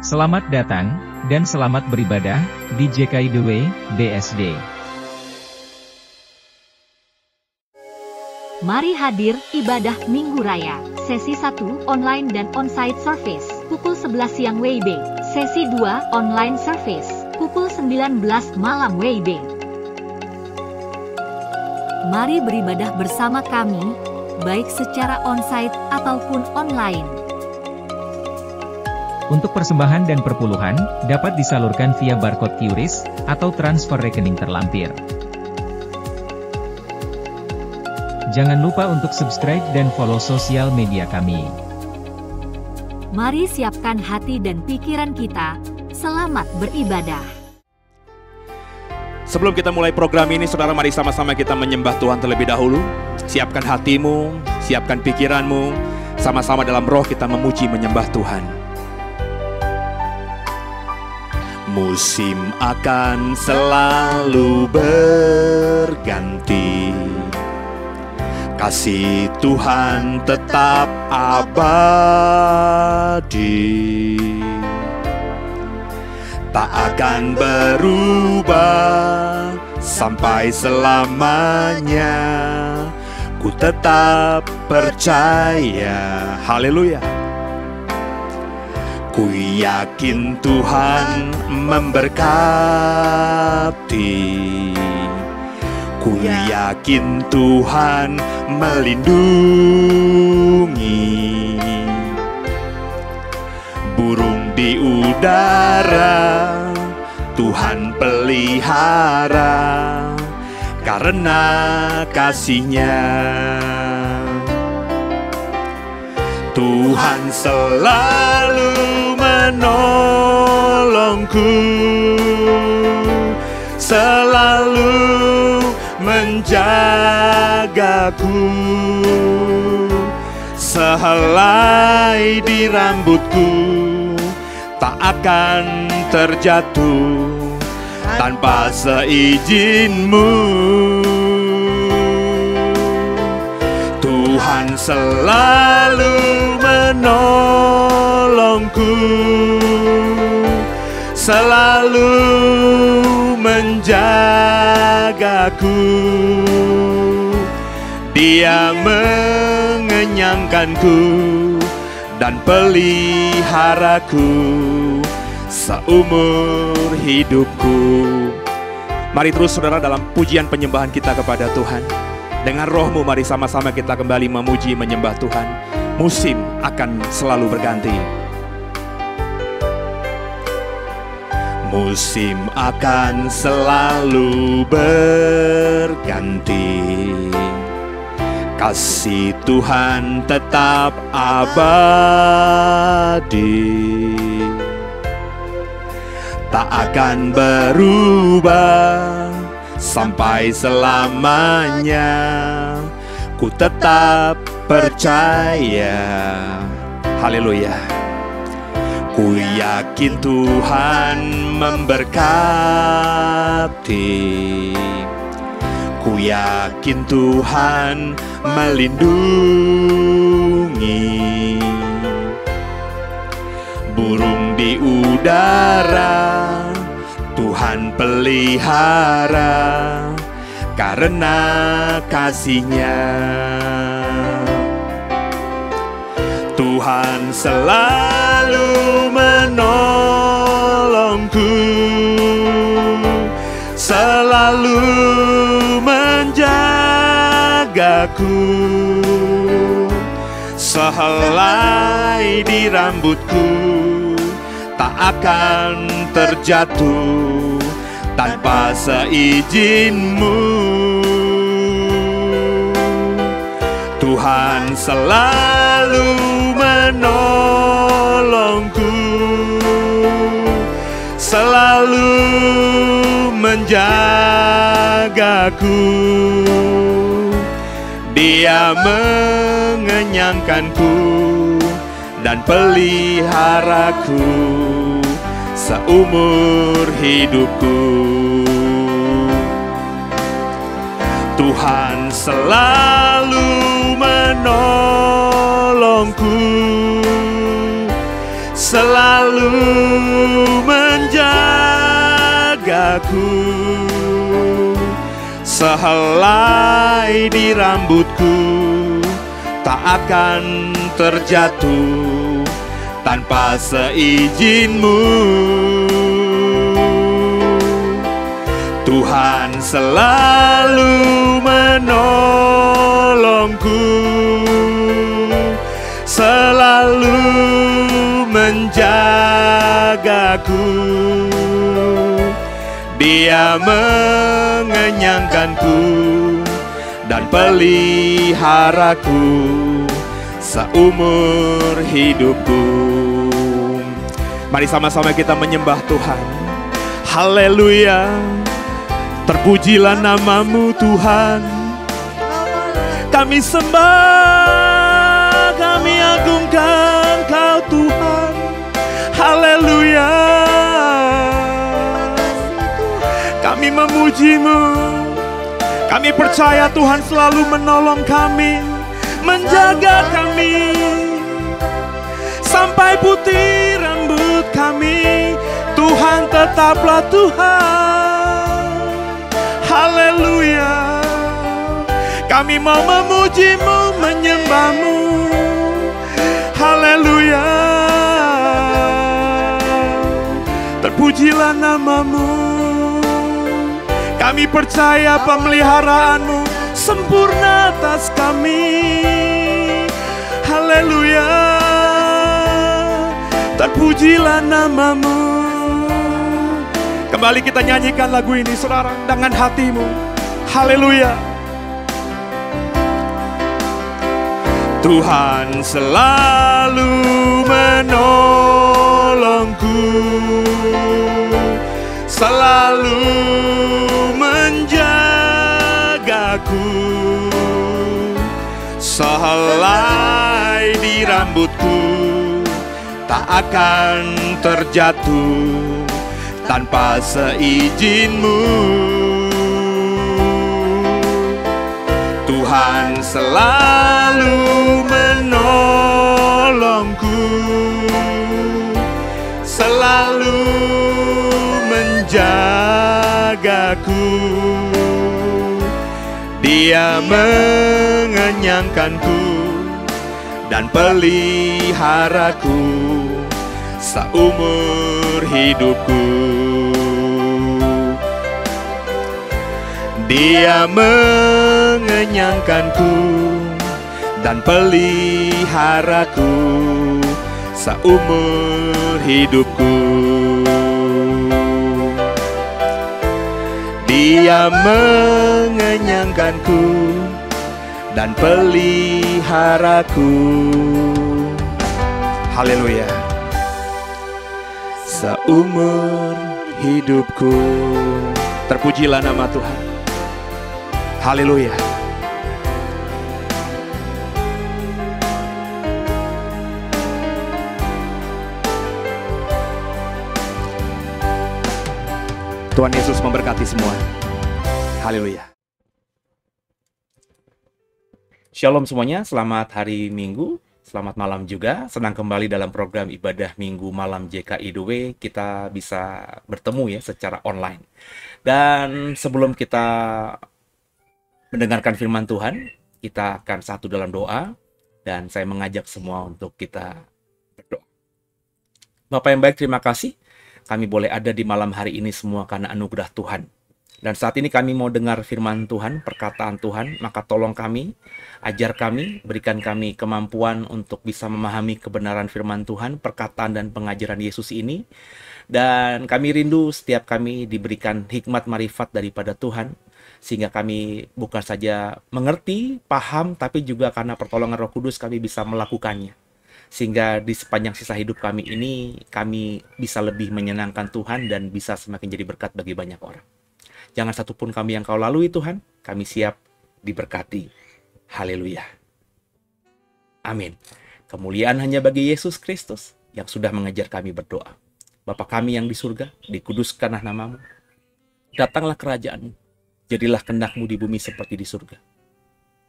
Selamat datang, dan selamat beribadah, di JKI The Way, BSD. Mari hadir, ibadah Minggu Raya, sesi 1, online dan on-site service, pukul 11 siang WIB, sesi 2, online service, pukul 19 malam WIB. Mari beribadah bersama kami, baik secara on-site ataupun online. Untuk persembahan dan perpuluhan, dapat disalurkan via barcode QRIS, atau transfer rekening terlampir. Jangan lupa untuk subscribe dan follow sosial media kami. Mari siapkan hati dan pikiran kita, selamat beribadah. Sebelum kita mulai program ini, saudara, mari sama-sama kita menyembah Tuhan terlebih dahulu. Siapkan hatimu, siapkan pikiranmu, sama-sama dalam roh kita memuji menyembah Tuhan. Musim akan selalu berganti, kasih Tuhan tetap abadi, tak akan berubah sampai selamanya. Ku tetap percaya, haleluya. Ku yakin Tuhan memberkati, ku yakin Tuhan melindungi. Burung di udara Tuhan pelihara, karena kasih-Nya. Tuhan selalu menolongku, selalu menjagaku. Sehelai di rambutku tak akan terjatuh tanpa seizin-Mu. Tuhan selalu menolongku, selalu menjagaku. Dia mengenyangkanku dan peliharaku seumur hidupku. Mari terus, saudara, dalam pujian penyembahan kita kepada Tuhan. Dengan rohmu mari sama-sama kita kembali memuji menyembah Tuhan. Musim akan selalu berganti. Musim akan selalu berganti, kasih Tuhan tetap abadi, tak akan berubah sampai selamanya. Ku tetap percaya, haleluya. Ku yakin Tuhan memberkati, ku yakin Tuhan melindungi. Burung di udara Tuhan pelihara, karena kasih-Nya. Tuhan selalu menolongku, selalu menjagaku. Sehelai di rambutku tak akan terjatuh tanpa seizin-Mu. Tuhan selalu menolongku, selalu menjagaku. Dia mengenyangkanku dan peliharaku seumur hidupku. Tuhan selalu menolongku, selalu wajahku, sehelai di rambutku tak akan terjatuh tanpa seizin-Mu. Tuhan selalu menolongku, selalu menjagaku. Dia mengenyangkanku dan peliharaku seumur hidupku. Mari sama-sama kita menyembah Tuhan. Haleluya. Terpujilah nama-Mu Tuhan. Kami sembah, kami agungkan Kau Tuhan. Haleluya. Kami memuji-Mu. Kami percaya Tuhan selalu menolong kami, menjaga kami, sampai putih rambut kami. Tuhan tetaplah Tuhan. Haleluya. Kami mau memuji-Mu, menyembah-Mu. Haleluya. Terpujilah nama-Mu. Kami percaya pemeliharaan-Mu sempurna atas kami. Haleluya. Terpujilah nama-Mu. Kembali kita nyanyikan lagu ini, saudara, dengan hatimu. Haleluya. Tuhan selalu menolongku, selalu menjagaku, sehelai di rambutku tak akan terjatuh tanpa seizin-Mu. Tuhan selalu menolongku, selalu menjagaku. Dia mengenyangkanku dan peliharaku seumur hidupku. Dia mengenyangkanku dan peliharaku seumur hidupku. Dia mengenyangkanku dan peliharaku. Haleluya. Seumur hidupku. Terpujilah nama Tuhan. Haleluya. Tuhan Yesus memberkati semua. Haleluya. Shalom semuanya, selamat hari Minggu, selamat malam juga. Senang kembali dalam program ibadah Minggu Malam JKI The Way. Kita bisa bertemu ya secara online. Dan sebelum kita mendengarkan firman Tuhan, kita akan satu dalam doa. Dan saya mengajak semua untuk kita berdoa. Bapak yang baik, terima kasih. Kami boleh ada di malam hari ini semua karena anugerah Tuhan. Dan saat ini kami mau dengar firman Tuhan, perkataan Tuhan. Maka tolong kami, ajar kami, berikan kami kemampuan untuk bisa memahami kebenaran firman Tuhan, perkataan dan pengajaran Yesus ini. Dan kami rindu setiap kami diberikan hikmat marifat daripada Tuhan. Sehingga kami bukan saja mengerti, paham, tapi juga karena pertolongan Roh Kudus kami bisa melakukannya. Sehingga di sepanjang sisa hidup kami ini, kami bisa lebih menyenangkan Tuhan dan bisa semakin jadi berkat bagi banyak orang. Jangan satupun kami yang Kau lalui Tuhan, kami siap diberkati. Haleluya. Amin. Kemuliaan hanya bagi Yesus Kristus yang sudah mengajar kami berdoa. Bapa kami yang di surga, dikuduskanlah nama-Mu. Datanglah kerajaan-Mu. Jadilah kehendak-Mu di bumi seperti di surga.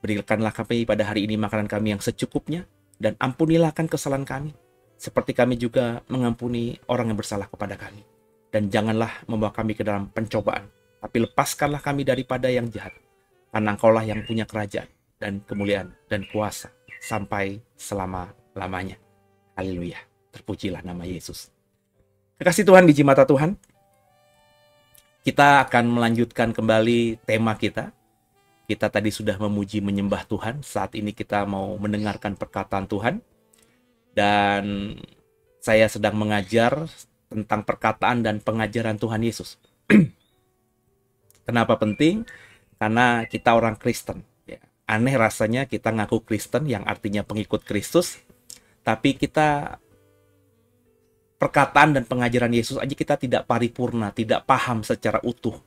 Berikanlah kami pada hari ini makanan kami yang secukupnya, dan ampunilah akan kesalahan kami, seperti kami juga mengampuni orang yang bersalah kepada kami. dan janganlah membawa kami ke dalam pencobaan, tapi lepaskanlah kami daripada yang jahat. Karena Engkaulah yang punya kerajaan dan kemuliaan dan kuasa sampai selama-lamanya. Haleluya. Terpujilah nama Yesus. Kekasih Tuhan, biji mata Tuhan, kita akan melanjutkan kembali tema kita. Kita tadi sudah memuji menyembah Tuhan. Saat ini kita mau mendengarkan perkataan Tuhan. Dan saya sedang mengajar tentang perkataan dan pengajaran Tuhan Yesus. Kenapa penting? Karena kita orang Kristen. Ya, aneh rasanya kita ngaku Kristen yang artinya pengikut Kristus. Tapi kita perkataan dan pengajaran Yesus aja kita tidak paripurna, tidak paham secara utuh.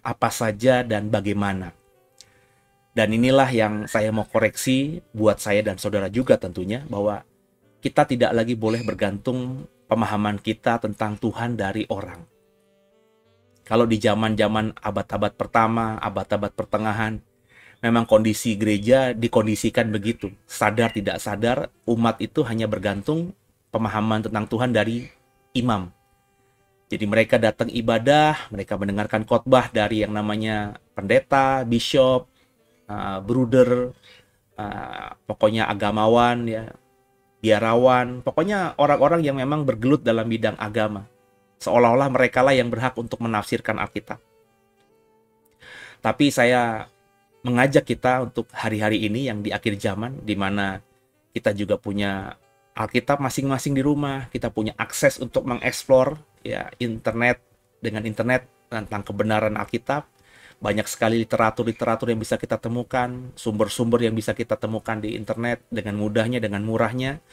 Apa saja dan bagaimana. Dan inilah yang saya mau koreksi buat saya dan saudara juga tentunya, bahwa kita tidak lagi boleh bergantung pemahaman kita tentang Tuhan dari orang. Kalau di zaman-zaman abad-abad pertama, abad-abad pertengahan, memang kondisi gereja dikondisikan begitu. Sadar tidak sadar, umat itu hanya bergantung pemahaman tentang Tuhan dari imam. Jadi mereka datang ibadah, mereka mendengarkan khotbah dari yang namanya pendeta, bishop, bruder, pokoknya agamawan, ya, biarawan, pokoknya orang-orang yang memang bergelut dalam bidang agama. Seolah-olah mereka lah yang berhak untuk menafsirkan Alkitab. Tapi saya mengajak kita untuk hari-hari ini yang di akhir zaman, di mana kita juga punya Alkitab masing-masing di rumah, kita punya akses untuk mengeksplor ya internet, dengan internet tentang kebenaran Alkitab. Banyak sekali literatur-literatur yang bisa kita temukan, sumber-sumber yang bisa kita temukan di internet dengan mudahnya, dengan murahnya.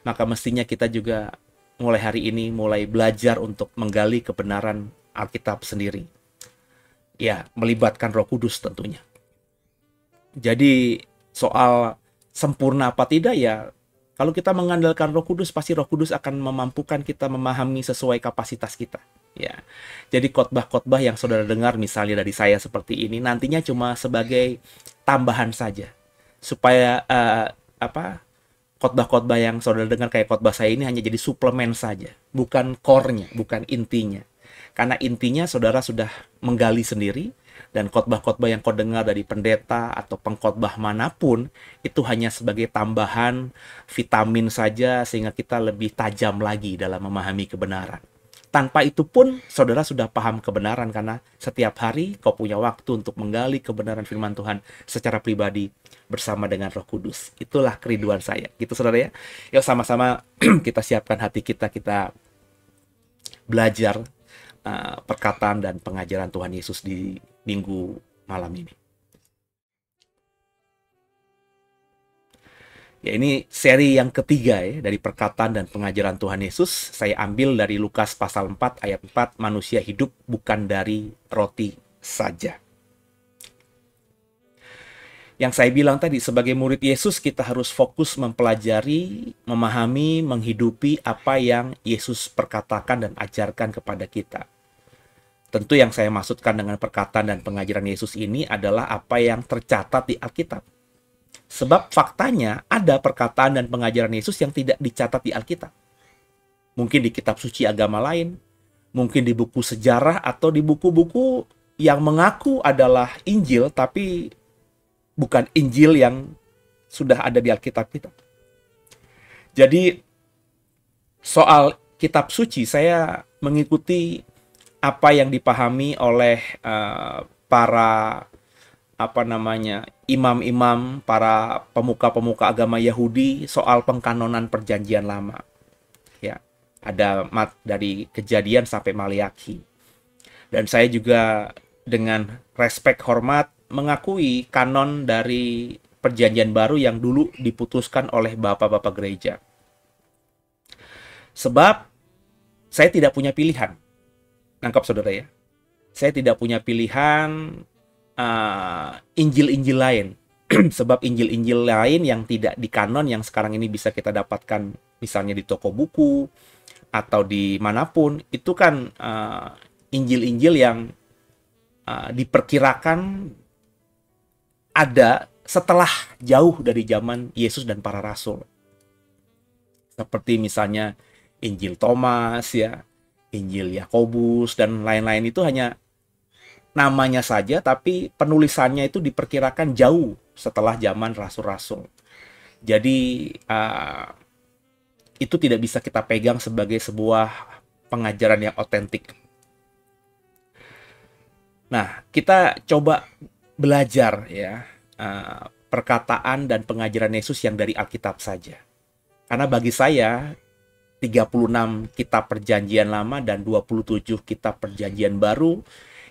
Maka mestinya kita juga mulai hari ini mulai belajar untuk menggali kebenaran Alkitab sendiri. Ya, melibatkan Roh Kudus tentunya. Jadi soal sempurna apa tidak ya, kalau kita mengandalkan Roh Kudus, pasti Roh Kudus akan memampukan kita memahami sesuai kapasitas kita. Ya, jadi khotbah-khotbah yang saudara dengar misalnya dari saya seperti ini nantinya cuma sebagai tambahan saja, supaya khotbah-khotbah yang saudara dengar kayak khotbah saya ini hanya jadi suplemen saja, bukan core-nya, bukan intinya. Karena intinya saudara sudah menggali sendiri, dan khotbah-khotbah yang kau dengar dari pendeta atau pengkhotbah manapun itu hanya sebagai tambahan vitamin saja sehingga kita lebih tajam lagi dalam memahami kebenaran. Tanpa itu pun saudara sudah paham kebenaran, karena setiap hari kau punya waktu untuk menggali kebenaran firman Tuhan secara pribadi bersama dengan Roh Kudus. Itulah kerinduan saya. Gitu saudara ya. Yuk sama-sama kita siapkan hati kita, kita belajar perkataan dan pengajaran Tuhan Yesus di minggu malam ini. Ya, ini seri yang ketiga ya, dari perkataan dan pengajaran Tuhan Yesus. Saya ambil dari Lukas pasal 4 ayat 4, manusia hidup bukan dari roti saja. Yang saya bilang tadi, sebagai murid Yesus kita harus fokus mempelajari, memahami, menghidupi apa yang Yesus perkatakan dan ajarkan kepada kita. Tentu yang saya maksudkan dengan perkataan dan pengajaran Yesus ini adalah apa yang tercatat di Alkitab. Sebab faktanya ada perkataan dan pengajaran Yesus yang tidak dicatat di Alkitab. Mungkin di kitab suci agama lain, mungkin di buku sejarah atau di buku-buku yang mengaku adalah Injil, tapi bukan Injil yang sudah ada di Alkitab kita. Jadi soal kitab suci saya mengikuti apa yang dipahami oleh para imam-imam, para pemuka-pemuka agama Yahudi soal pengkanonan perjanjian lama. Ya, ada dari Kejadian sampai Maliaki. Dan saya juga dengan respek hormat mengakui kanon dari perjanjian baru yang dulu diputuskan oleh bapak-bapak gereja. Sebab saya tidak punya pilihan. Nangkap saudara ya? Saya tidak punya pilihan Injil-Injil lain. Sebab Injil-Injil lain yang tidak dikanon yang sekarang ini bisa kita dapatkan misalnya di toko buku atau di manapun, itu kan Injil-Injil yang diperkirakan ada setelah jauh dari zaman Yesus dan para rasul. Seperti misalnya Injil Thomas ya, Injil Yakobus dan lain-lain itu hanya namanya saja, tapi penulisannya itu diperkirakan jauh setelah zaman rasul-rasul. Jadi itu tidak bisa kita pegang sebagai sebuah pengajaran yang otentik. Nah, kita coba belajar ya perkataan dan pengajaran Yesus yang dari Alkitab saja. Karena bagi saya 36 kitab perjanjian lama dan 27 kitab perjanjian baru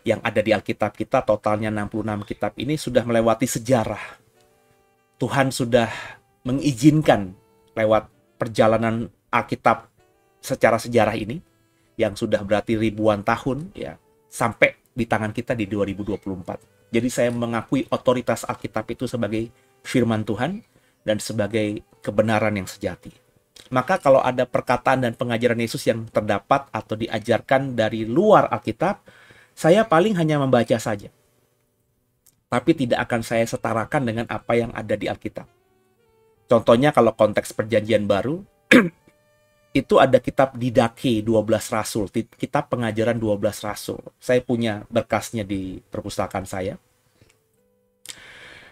yang ada di Alkitab kita, totalnya 66 kitab ini sudah melewati sejarah. Tuhan sudah mengizinkan lewat perjalanan Alkitab secara sejarah ini, yang sudah berarti ribuan tahun ya, sampai di tangan kita di 2024. Jadi saya mengakui otoritas Alkitab itu sebagai firman Tuhan dan sebagai kebenaran yang sejati. Maka kalau ada perkataan dan pengajaran Yesus yang terdapat atau diajarkan dari luar Alkitab, saya paling hanya membaca saja. Tapi tidak akan saya setarakan dengan apa yang ada di Alkitab. Contohnya kalau konteks perjanjian baru, itu ada kitab Didache 12 Rasul, kitab pengajaran 12 Rasul. Saya punya berkasnya di perpustakaan saya.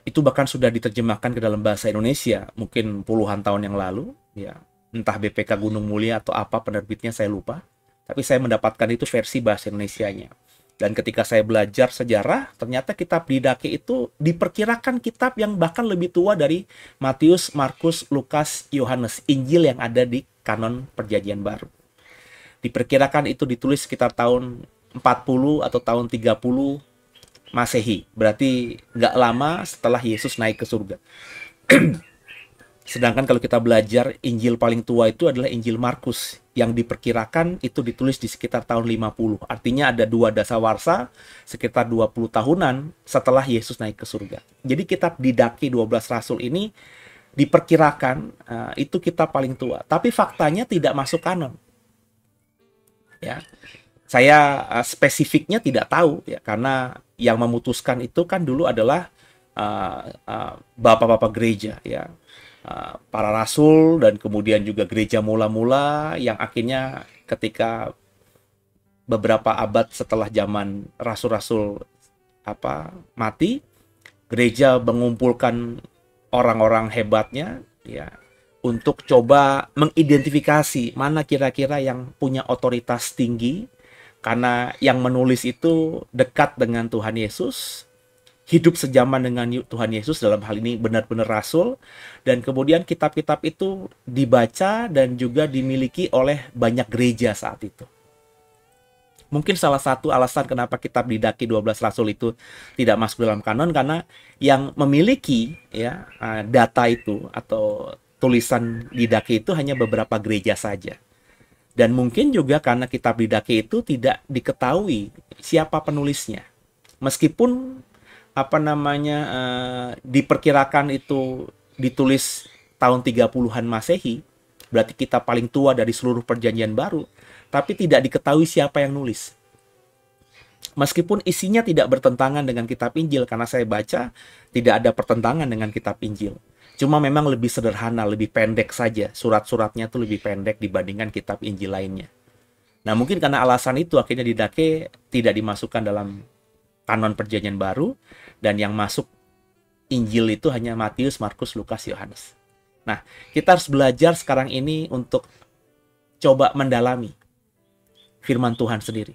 Itu bahkan sudah diterjemahkan ke dalam bahasa Indonesia, mungkin puluhan tahun yang lalu. Ya, entah BPK Gunung Mulia atau apa penerbitnya, saya lupa. Tapi saya mendapatkan itu versi bahasa Indonesianya. Dan ketika saya belajar sejarah, ternyata kitab Didache itu diperkirakan kitab yang bahkan lebih tua dari Matius, Markus, Lukas, Yohanes, Injil yang ada di kanon perjanjian baru. Diperkirakan itu ditulis sekitar tahun 40 atau tahun 30 Masehi. Berarti nggak lama setelah Yesus naik ke surga. Sedangkan kalau kita belajar, Injil paling tua itu adalah Injil Markus, yang diperkirakan itu ditulis di sekitar tahun 50. Artinya ada 2 dasawarsa, sekitar 20 tahunan setelah Yesus naik ke surga. Jadi kitab Didache 12 Rasul ini diperkirakan itu kitab paling tua. Tapi faktanya tidak masuk kanon. Ya, saya spesifiknya tidak tahu, ya, karena yang memutuskan itu kan dulu adalah bapak-bapak gereja, ya. Para rasul dan kemudian juga gereja mula-mula yang akhirnya ketika beberapa abad setelah zaman rasul-rasul mati, gereja mengumpulkan orang-orang hebatnya ya untuk coba mengidentifikasi mana kira-kira yang punya otoritas tinggi, karena yang menulis itu dekat dengan Tuhan Yesus, hidup sejaman dengan Tuhan Yesus, dalam hal ini benar-benar rasul, dan kemudian kitab-kitab itu dibaca dan juga dimiliki oleh banyak gereja saat itu. Mungkin salah satu alasan kenapa kitab Didache 12 Rasul itu tidak masuk dalam kanon, karena yang memiliki ya data itu atau tulisan Didache itu hanya beberapa gereja saja. Dan mungkin juga karena kitab Didache itu tidak diketahui siapa penulisnya. Meskipun diperkirakan itu ditulis tahun 30-an Masehi, berarti kitab paling tua dari seluruh perjanjian baru, tapi tidak diketahui siapa yang nulis. Meskipun isinya tidak bertentangan dengan kitab Injil, karena saya baca tidak ada pertentangan dengan kitab Injil. Cuma memang lebih sederhana, lebih pendek saja. Surat-suratnya tuh lebih pendek dibandingkan kitab Injil lainnya. Nah, mungkin karena alasan itu akhirnya Didache tidak dimasukkan dalam kanon perjanjian baru, dan yang masuk Injil itu hanya Matius, Markus, Lukas, Yohanes. Nah, kita harus belajar sekarang ini untuk coba mendalami firman Tuhan sendiri.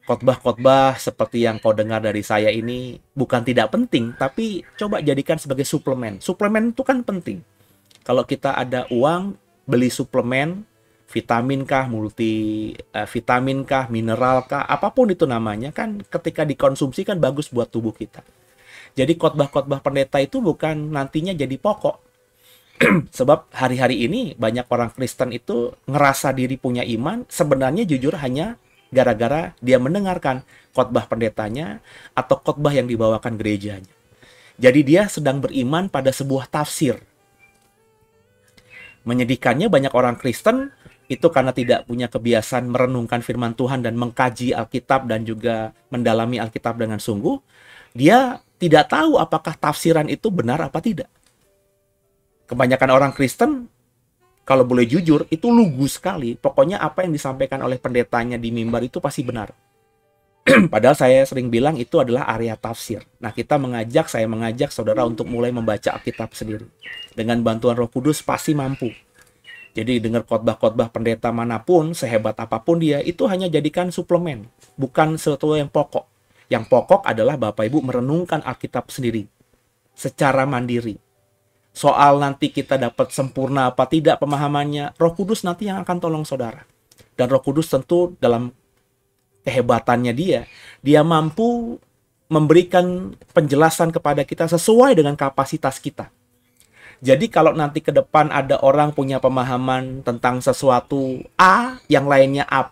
Khotbah-khotbah seperti yang kau dengar dari saya ini bukan tidak penting, tapi coba jadikan sebagai suplemen. Suplemen itu kan penting. Kalau kita ada uang, beli suplemen, vitamin kah, multivitamin kah, mineral kah, apapun itu namanya, kan ketika dikonsumsi kan bagus buat tubuh kita. Jadi khotbah-khotbah pendeta itu bukan nantinya jadi pokok. Sebab hari-hari ini banyak orang Kristen itu ngerasa diri punya iman, sebenarnya jujur hanya gara-gara dia mendengarkan khotbah pendetanya atau khotbah yang dibawakan gerejanya. Jadi dia sedang beriman pada sebuah tafsir. Menyedihkannya banyak orang Kristen itu karena tidak punya kebiasaan merenungkan firman Tuhan dan mengkaji Alkitab dan juga mendalami Alkitab dengan sungguh, dia tidak tahu apakah tafsiran itu benar apa tidak. Kebanyakan orang Kristen kalau boleh jujur, itu lugu sekali. Pokoknya apa yang disampaikan oleh pendetanya di mimbar itu pasti benar. Padahal saya sering bilang itu adalah area tafsir. Nah, saya mengajak saudara untuk mulai membaca Alkitab sendiri. Dengan bantuan Roh Kudus pasti mampu. Jadi dengar khotbah-khotbah pendeta manapun, sehebat apapun dia, itu hanya jadikan suplemen, bukan sesuatu yang pokok. Yang pokok adalah Bapak Ibu merenungkan Alkitab sendiri, secara mandiri. Soal nanti kita dapat sempurna apa tidak pemahamannya, Roh Kudus nanti yang akan tolong saudara. Dan Roh Kudus tentu dalam kehebatannya dia mampu memberikan penjelasan kepada kita sesuai dengan kapasitas kita. Jadi kalau nanti ke depan ada orang punya pemahaman tentang sesuatu A, yang lainnya A+,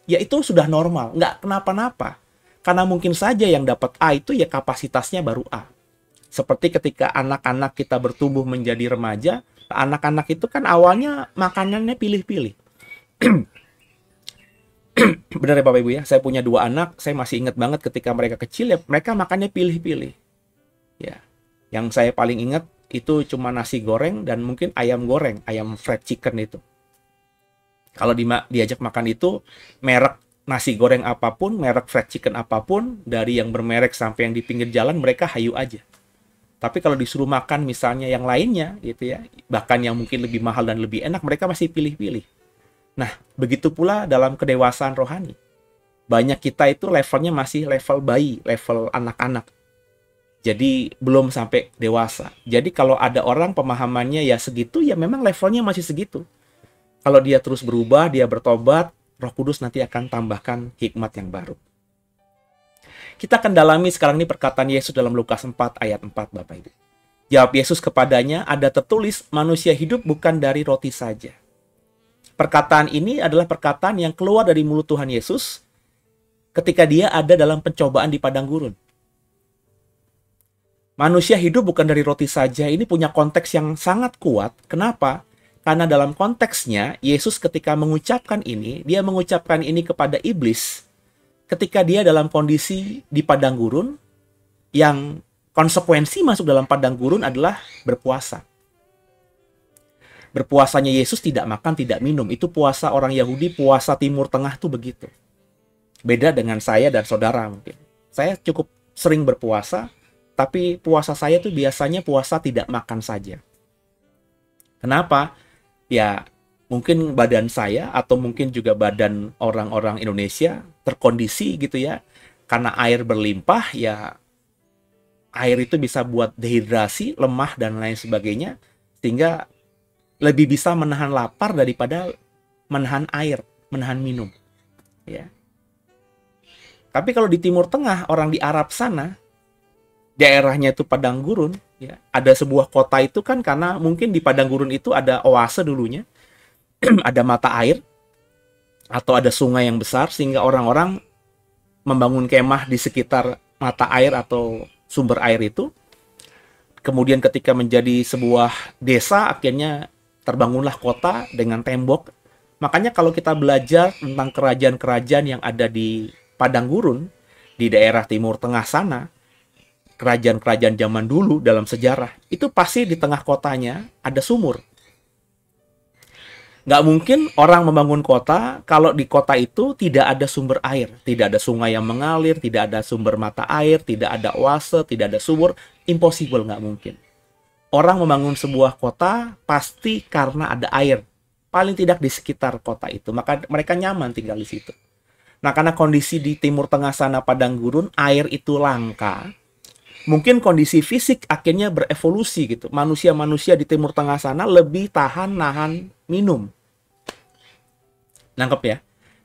ya itu sudah normal, nggak kenapa-napa. Karena mungkin saja yang dapat A itu ya kapasitasnya baru A. Seperti ketika anak-anak kita bertumbuh menjadi remaja, anak-anak itu kan awalnya makanannya pilih-pilih. Benar ya Bapak Ibu ya, saya punya 2 anak, saya masih ingat banget ketika mereka kecil ya, mereka makannya pilih-pilih. Ya, yang saya paling ingat itu cuma nasi goreng dan mungkin ayam goreng, ayam fried chicken itu. Kalau diajak makan itu, merek nasi goreng apapun, merek fried chicken apapun, dari yang bermerek sampai yang di pinggir jalan, mereka hayu aja. Tapi kalau disuruh makan misalnya yang lainnya gitu ya, bahkan yang mungkin lebih mahal dan lebih enak, mereka masih pilih-pilih. Nah, begitu pula dalam kedewasaan rohani. Banyak kita itu levelnya masih level bayi, level anak-anak. Jadi belum sampai dewasa. Jadi kalau ada orang pemahamannya ya segitu, ya memang levelnya masih segitu. Kalau dia terus berubah, dia bertobat, Roh Kudus nanti akan tambahkan hikmat yang baru. Kita akan dalami sekarang ini perkataan Yesus dalam Lukas 4 ayat 4 Bapak Ibu. Jawab Yesus kepadanya, ada tertulis manusia hidup bukan dari roti saja. Perkataan ini adalah perkataan yang keluar dari mulut Tuhan Yesus ketika dia ada dalam pencobaan di padang gurun. Manusia hidup bukan dari roti saja ini punya konteks yang sangat kuat. Kenapa? Karena dalam konteksnya, Yesus ketika mengucapkan ini, dia mengucapkan ini kepada iblis ketika dia dalam kondisi di padang gurun yang konsekuensi masuk dalam padang gurun adalah berpuasa. Berpuasanya Yesus tidak makan, tidak minum. Itu puasa orang Yahudi, puasa Timur Tengah tuh begitu. Beda dengan saya dan saudara mungkin. Saya cukup sering berpuasa, tapi puasa saya tuh biasanya puasa tidak makan saja. Kenapa? Ya, mungkin badan saya atau mungkin juga badan orang-orang Indonesia terkondisi gitu ya. Karena air berlimpah, ya air itu bisa buat dehidrasi, lemah, dan lain sebagainya. Sehingga lebih bisa menahan lapar daripada menahan air, menahan minum. Ya. Tapi kalau di Timur Tengah, orang di Arab sana, daerahnya itu padang gurun, ya. Ada sebuah kota itu kan karena mungkin di padang gurun itu ada oase dulunya, ada mata air atau ada sungai yang besar sehingga orang-orang membangun kemah di sekitar mata air atau sumber air itu. Kemudian ketika menjadi sebuah desa, akhirnya terbangunlah kota dengan tembok. Makanya kalau kita belajar tentang kerajaan-kerajaan yang ada di padang gurun di daerah Timur Tengah sana, kerajaan-kerajaan zaman dulu dalam sejarah, itu pasti di tengah kotanya ada sumur. Nggak mungkin orang membangun kota kalau di kota itu tidak ada sumber air, tidak ada sungai yang mengalir, tidak ada sumber mata air, tidak ada oase, tidak ada sumur. Impossible, nggak mungkin. Orang membangun sebuah kota pasti karena ada air. Paling tidak di sekitar kota itu. Maka mereka nyaman tinggal di situ. Nah, karena kondisi di Timur Tengah sana padang gurun, air itu langka. Mungkin kondisi fisik akhirnya berevolusi gitu. Manusia-manusia di Timur Tengah sana lebih tahan nahan minum. Nangkep ya?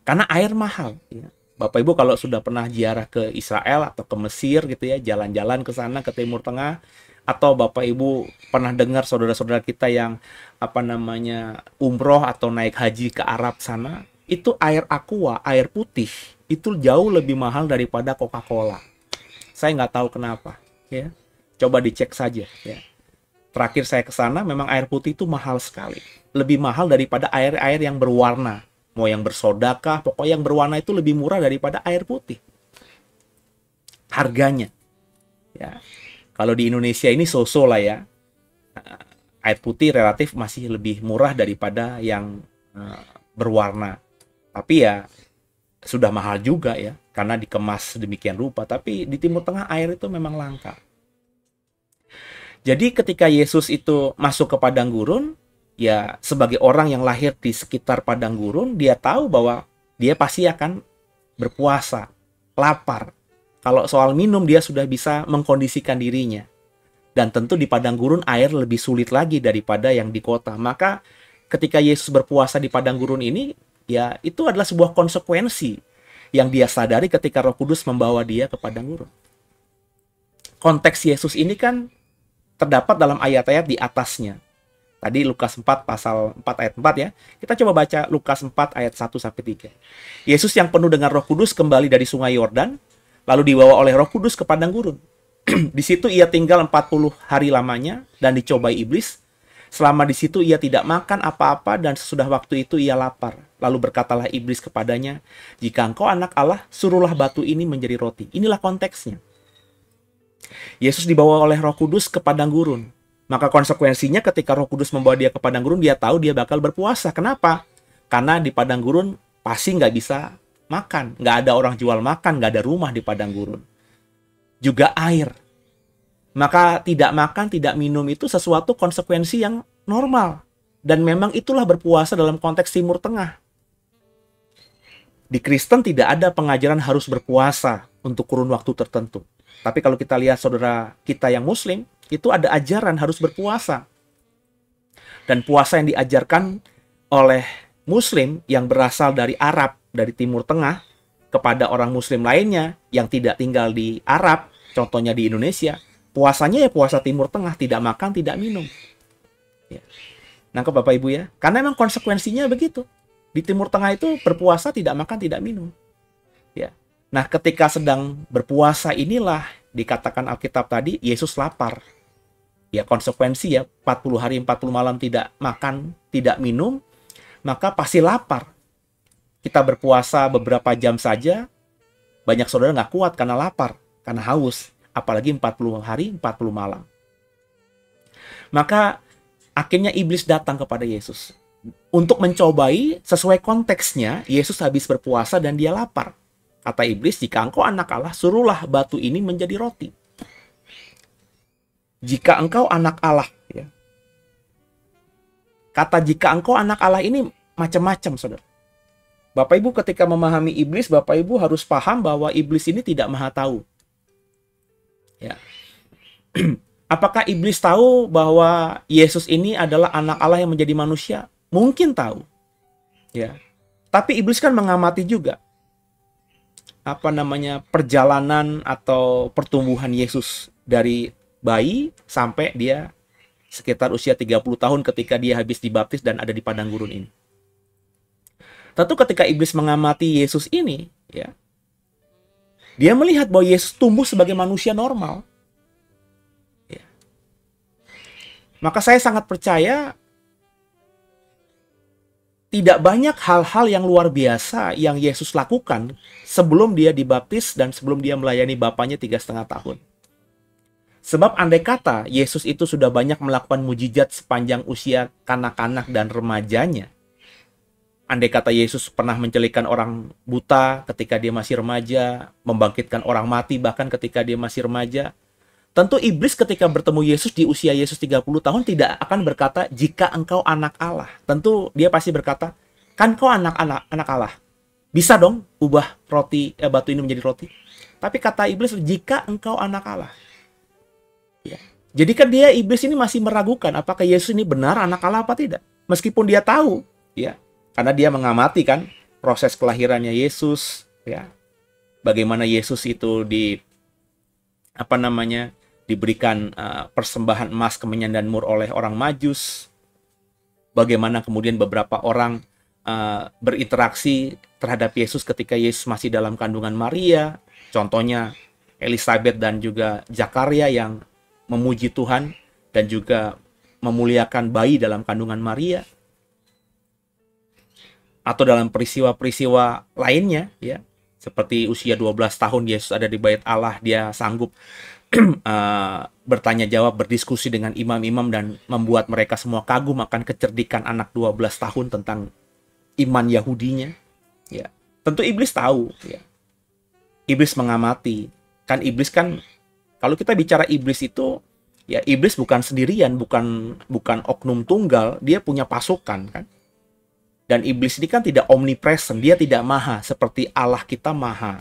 Karena air mahal. Ya. Bapak Ibu kalau sudah pernah ziarah ke Israel atau ke Mesir gitu ya, jalan-jalan ke sana ke Timur Tengah, atau Bapak Ibu pernah dengar saudara-saudara kita yang umroh atau naik haji ke Arab sana, itu air aqua, air putih, itu jauh lebih mahal daripada Coca-Cola. Saya nggak tahu kenapa. Ya, coba dicek saja. Ya. Terakhir saya ke sana, memang air putih itu mahal sekali. Lebih mahal daripada air-air yang berwarna. Mau yang bersoda kah, pokoknya yang berwarna itu lebih murah daripada air putih. Harganya. Ya. Kalau di Indonesia ini so-so lah ya. Air putih relatif masih lebih murah daripada yang berwarna. Tapi ya sudah mahal juga ya, karena dikemas demikian rupa. Tapi di Timur Tengah air itu memang langka. Jadi ketika Yesus itu masuk ke padang gurun, ya sebagai orang yang lahir di sekitar padang gurun, dia tahu bahwa dia pasti akan berpuasa, lapar. Kalau soal minum dia sudah bisa mengkondisikan dirinya. Dan tentu di padang gurun air lebih sulit lagi daripada yang di kota. Maka ketika Yesus berpuasa di padang gurun ini, ya itu adalah sebuah konsekuensi yang dia sadari ketika Roh Kudus membawa dia ke padang gurun. Konteks Yesus ini kan terdapat dalam ayat-ayat di atasnya. Tadi Lukas 4 pasal 4 ayat 4 ya. Kita coba baca Lukas 4 ayat 1 sampai 3. Yesus yang penuh dengan Roh Kudus kembali dari sungai Yordan, lalu dibawa oleh Roh Kudus ke padang gurun. Di situ ia tinggal 40 hari lamanya dan dicobai iblis. Selama di situ ia tidak makan apa-apa dan sesudah waktu itu ia lapar. Lalu berkatalah iblis kepadanya, "Jika engkau anak Allah, suruhlah batu ini menjadi roti." Inilah konteksnya. Yesus dibawa oleh Roh Kudus ke padang gurun. Maka konsekuensinya ketika Roh Kudus membawa dia ke padang gurun, dia tahu dia bakal berpuasa. Kenapa? Karena di padang gurun pasti nggak bisa makan. Nggak ada orang jual makan, nggak ada rumah di padang gurun. Juga air. Maka tidak makan, tidak minum itu sesuatu konsekuensi yang normal. Dan memang itulah berpuasa dalam konteks Timur Tengah. Di Kristen tidak ada pengajaran harus berpuasa untuk kurun waktu tertentu. Tapi kalau kita lihat saudara kita yang Muslim, itu ada ajaran harus berpuasa. Dan puasa yang diajarkan oleh Muslim yang berasal dari Arab, dari Timur Tengah, kepada orang Muslim lainnya yang tidak tinggal di Arab, contohnya di Indonesia, puasanya ya puasa Timur Tengah, tidak makan, tidak minum. Ya. Nangkep Bapak Ibu ya? Karena memang konsekuensinya begitu. Di Timur Tengah itu berpuasa, tidak makan, tidak minum. Ya. Nah, ketika sedang berpuasa inilah dikatakan Alkitab tadi, Yesus lapar. Ya, konsekuensi ya, 40 hari 40 malam tidak makan, tidak minum, maka pasti lapar. Kita berpuasa beberapa jam saja, banyak saudara nggak kuat karena lapar, karena haus. Apalagi 40 hari, 40 malam. Maka akhirnya iblis datang kepada Yesus. Untuk mencobai sesuai konteksnya, Yesus habis berpuasa dan dia lapar. Kata iblis, "Jika engkau anak Allah, suruhlah batu ini menjadi roti." Jika engkau anak Allah. Ya. Kata jika engkau anak Allah ini macam-macam, saudara. Bapak Ibu ketika memahami iblis, Bapak Ibu harus paham bahwa iblis ini tidak maha tahu. Ya. Apakah iblis tahu bahwa Yesus ini adalah anak Allah yang menjadi manusia? Mungkin tahu. Ya. Tapi iblis kan mengamati juga perjalanan atau pertumbuhan Yesus dari bayi sampai dia sekitar usia 30 tahun ketika dia habis dibaptis dan ada di padang gurun ini. Tentu ketika iblis mengamati Yesus ini, ya, dia melihat bahwa Yesus tumbuh sebagai manusia normal. Ya. Maka saya sangat percaya tidak banyak hal-hal yang luar biasa yang Yesus lakukan sebelum dia dibaptis dan sebelum dia melayani Bapaknya 3,5 tahun. Sebab andai kata Yesus itu sudah banyak melakukan mujizat sepanjang usia kanak-kanak dan remajanya. Andai kata Yesus pernah mencelikakan orang buta ketika dia masih remaja, membangkitkan orang mati bahkan ketika dia masih remaja. Tentu iblis ketika bertemu Yesus di usia Yesus 30 tahun tidak akan berkata, "Jika engkau anak Allah." Tentu dia pasti berkata, "Kan kau anak Allah. Bisa dong ubah batu ini menjadi roti." Tapi kata iblis, "Jika engkau anak Allah." Ya. Jadi kan iblis ini masih meragukan apakah Yesus ini benar anak Allah apa tidak. Meskipun dia tahu, ya, karena dia mengamati kan proses kelahirannya Yesus, ya. Bagaimana Yesus itu diberikan persembahan emas, kemenyan dan mur oleh orang Majus. Bagaimana kemudian beberapa orang berinteraksi terhadap Yesus ketika Yesus masih dalam kandungan Maria. Contohnya Elizabeth dan juga Zakaria yang memuji Tuhan dan juga memuliakan bayi dalam kandungan Maria. Atau dalam peristiwa-peristiwa lainnya, ya, seperti usia 12 tahun Yesus ada di bait Allah, dia sanggup bertanya jawab, berdiskusi dengan imam-imam dan membuat mereka semua kagum akan kecerdikan anak 12 tahun tentang iman Yahudinya. Ya, tentu iblis tahu, ya. Iblis mengamati. Kan iblis kan, kalau kita bicara iblis itu, ya iblis bukan sendirian, bukan oknum tunggal, dia punya pasukan kan. Dan iblis ini kan tidak omnipresent, dia tidak maha seperti Allah kita maha.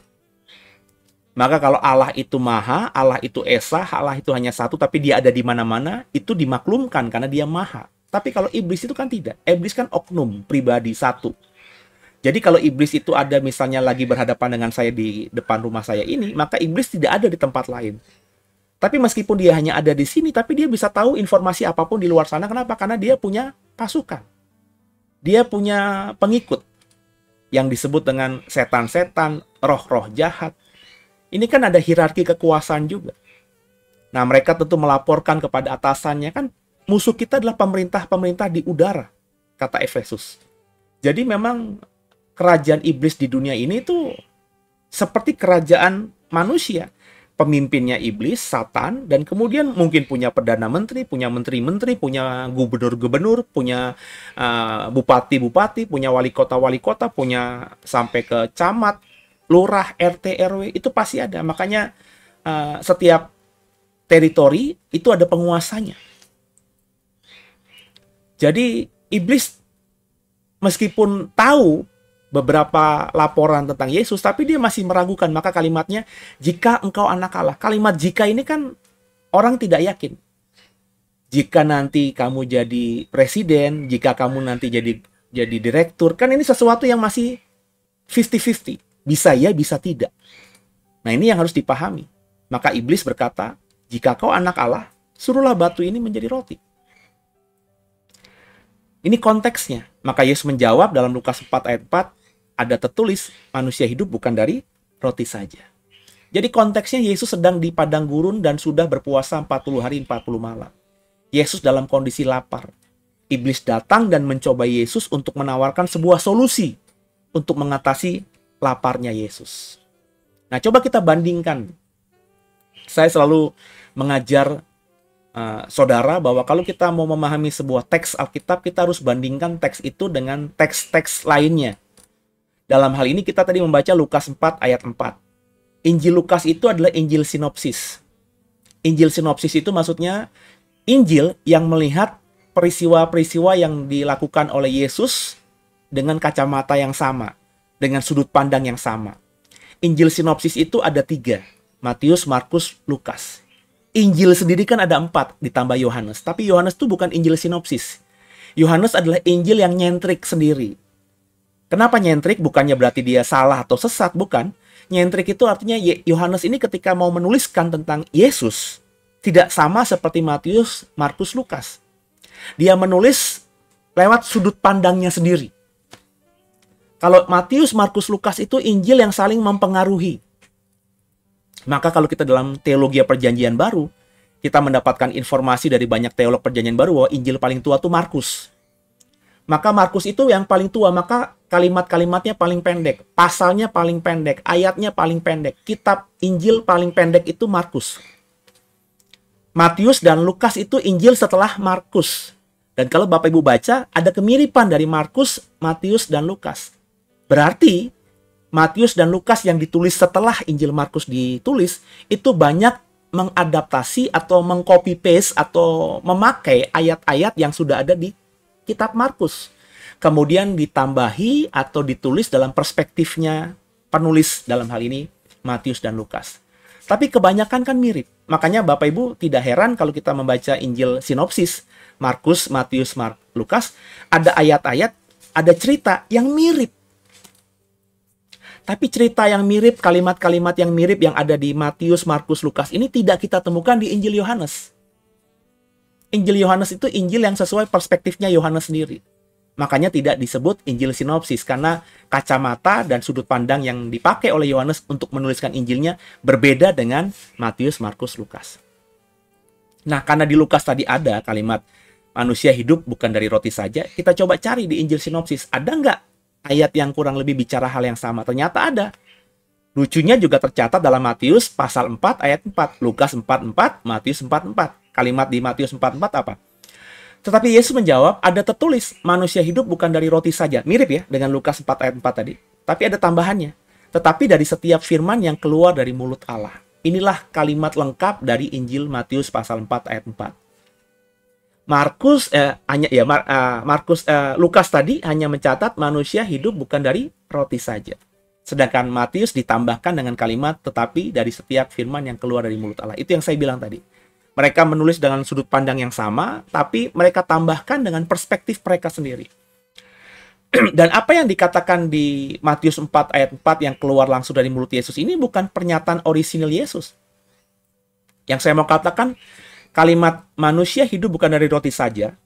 Maka kalau Allah itu maha, Allah itu esa, Allah itu hanya satu, tapi dia ada di mana-mana, itu dimaklumkan karena dia maha. Tapi kalau iblis itu kan tidak. Iblis kan oknum, pribadi, satu. Jadi kalau iblis itu ada misalnya lagi berhadapan dengan saya di depan rumah saya ini, maka iblis tidak ada di tempat lain. Tapi meskipun dia hanya ada di sini, tapi dia bisa tahu informasi apapun di luar sana. Kenapa? Karena dia punya pasukan. Dia punya pengikut yang disebut dengan setan-setan, roh-roh jahat. Ini kan ada hierarki kekuasaan juga. Nah, mereka tentu melaporkan kepada atasannya, kan musuh kita adalah pemerintah-pemerintah di udara, kata Efesus. Jadi memang kerajaan iblis di dunia ini itu seperti kerajaan manusia. Pemimpinnya iblis, Satan, dan kemudian mungkin punya perdana menteri, punya menteri-menteri, punya gubernur-gubernur, punya bupati-bupati, punya wali kota, punya sampai ke camat, lurah, RT, RW, itu pasti ada. Makanya setiap teritori itu ada penguasanya. Jadi iblis meskipun tahu beberapa laporan tentang Yesus, tapi dia masih meragukan. Maka kalimatnya, jika engkau anak Allah. Kalimat jika ini kan orang tidak yakin. Jika nanti kamu jadi presiden, jika kamu nanti jadi direktur, kan ini sesuatu yang masih 50-50. Bisa ya, bisa tidak. Nah, ini yang harus dipahami. Maka iblis berkata, jika kau anak Allah, suruhlah batu ini menjadi roti. Ini konteksnya. Maka Yesus menjawab dalam Lukas 4 ayat 4, ada tertulis, manusia hidup bukan dari roti saja. Jadi konteksnya Yesus sedang di padang gurun dan sudah berpuasa 40 hari 40 malam. Yesus dalam kondisi lapar. Iblis datang dan mencoba Yesus untuk menawarkan sebuah solusi untuk mengatasi laparnya Yesus. Nah, coba kita bandingkan. Saya selalu mengajar saudara bahwa kalau kita mau memahami sebuah teks Alkitab, kita harus bandingkan teks itu dengan teks-teks lainnya. Dalam hal ini kita tadi membaca Lukas 4 ayat 4. Injil Lukas itu adalah Injil sinopsis. Injil sinopsis itu maksudnya Injil yang melihat peristiwa-peristiwa yang dilakukan oleh Yesus dengan kacamata yang sama, dengan sudut pandang yang sama. Injil sinopsis itu ada 3. Matius, Markus, Lukas. Injil sendiri kan ada 4 ditambah Yohanes. Tapi Yohanes itu bukan Injil sinopsis. Yohanes adalah Injil yang nyentrik sendiri. Kenapa nyentrik? Bukannya berarti dia salah atau sesat, bukan. Nyentrik itu artinya Yohanes ini ketika mau menuliskan tentang Yesus, tidak sama seperti Matius, Markus, Lukas. Dia menulis lewat sudut pandangnya sendiri. Kalau Matius, Markus, Lukas itu Injil yang saling mempengaruhi. Maka kalau kita dalam teologi perjanjian baru, kita mendapatkan informasi dari banyak teolog perjanjian baru bahwa Injil paling tua itu Markus. Maka Markus itu yang paling tua, maka kalimat-kalimatnya paling pendek, pasalnya paling pendek, ayatnya paling pendek, kitab Injil paling pendek itu Markus. Matius dan Lukas itu Injil setelah Markus. Dan kalau Bapak Ibu baca, ada kemiripan dari Markus, Matius, dan Lukas. Berarti Matius dan Lukas yang ditulis setelah Injil Markus ditulis, itu banyak mengadaptasi atau mengcopy-paste atau memakai ayat-ayat yang sudah ada di kitab Markus. Kemudian ditambahi atau ditulis dalam perspektifnya penulis, dalam hal ini Matius dan Lukas. Tapi kebanyakan kan mirip. Makanya Bapak Ibu tidak heran kalau kita membaca Injil sinopsis, Markus, Matius, Lukas, ada ayat-ayat, ada cerita yang mirip. Tapi cerita yang mirip, kalimat-kalimat yang mirip yang ada di Matius, Markus, Lukas ini tidak kita temukan di Injil Yohanes. Injil Yohanes itu Injil yang sesuai perspektifnya Yohanes sendiri. Makanya tidak disebut Injil sinopsis, karena kacamata dan sudut pandang yang dipakai oleh Yohanes untuk menuliskan Injilnya berbeda dengan Matius, Markus, Lukas. Nah, karena di Lukas tadi ada kalimat manusia hidup bukan dari roti saja, kita coba cari di Injil sinopsis, ada nggak ayat yang kurang lebih bicara hal yang sama? Ternyata ada. Lucunya juga tercatat dalam Matius pasal 4 ayat 4, Lukas 4:4, Matius 4:4. Kalimat di Matius 4:4 apa? Tetapi Yesus menjawab, ada tertulis, manusia hidup bukan dari roti saja. Mirip ya dengan Lukas 4 ayat 4 tadi. Tapi ada tambahannya. Tetapi dari setiap firman yang keluar dari mulut Allah. Inilah kalimat lengkap dari Injil Matius pasal 4 ayat 4. Lukas tadi hanya mencatat manusia hidup bukan dari roti saja. Sedangkan Matius ditambahkan dengan kalimat tetapi dari setiap firman yang keluar dari mulut Allah. Itu yang saya bilang tadi. Mereka menulis dengan sudut pandang yang sama, tapi mereka tambahkan dengan perspektif mereka sendiri. Dan apa yang dikatakan di Matius 4 ayat 4 yang keluar langsung dari mulut Yesus ini bukan pernyataan orisinil Yesus. Yang saya mau katakan, kalimat manusia hidup bukan dari roti saja,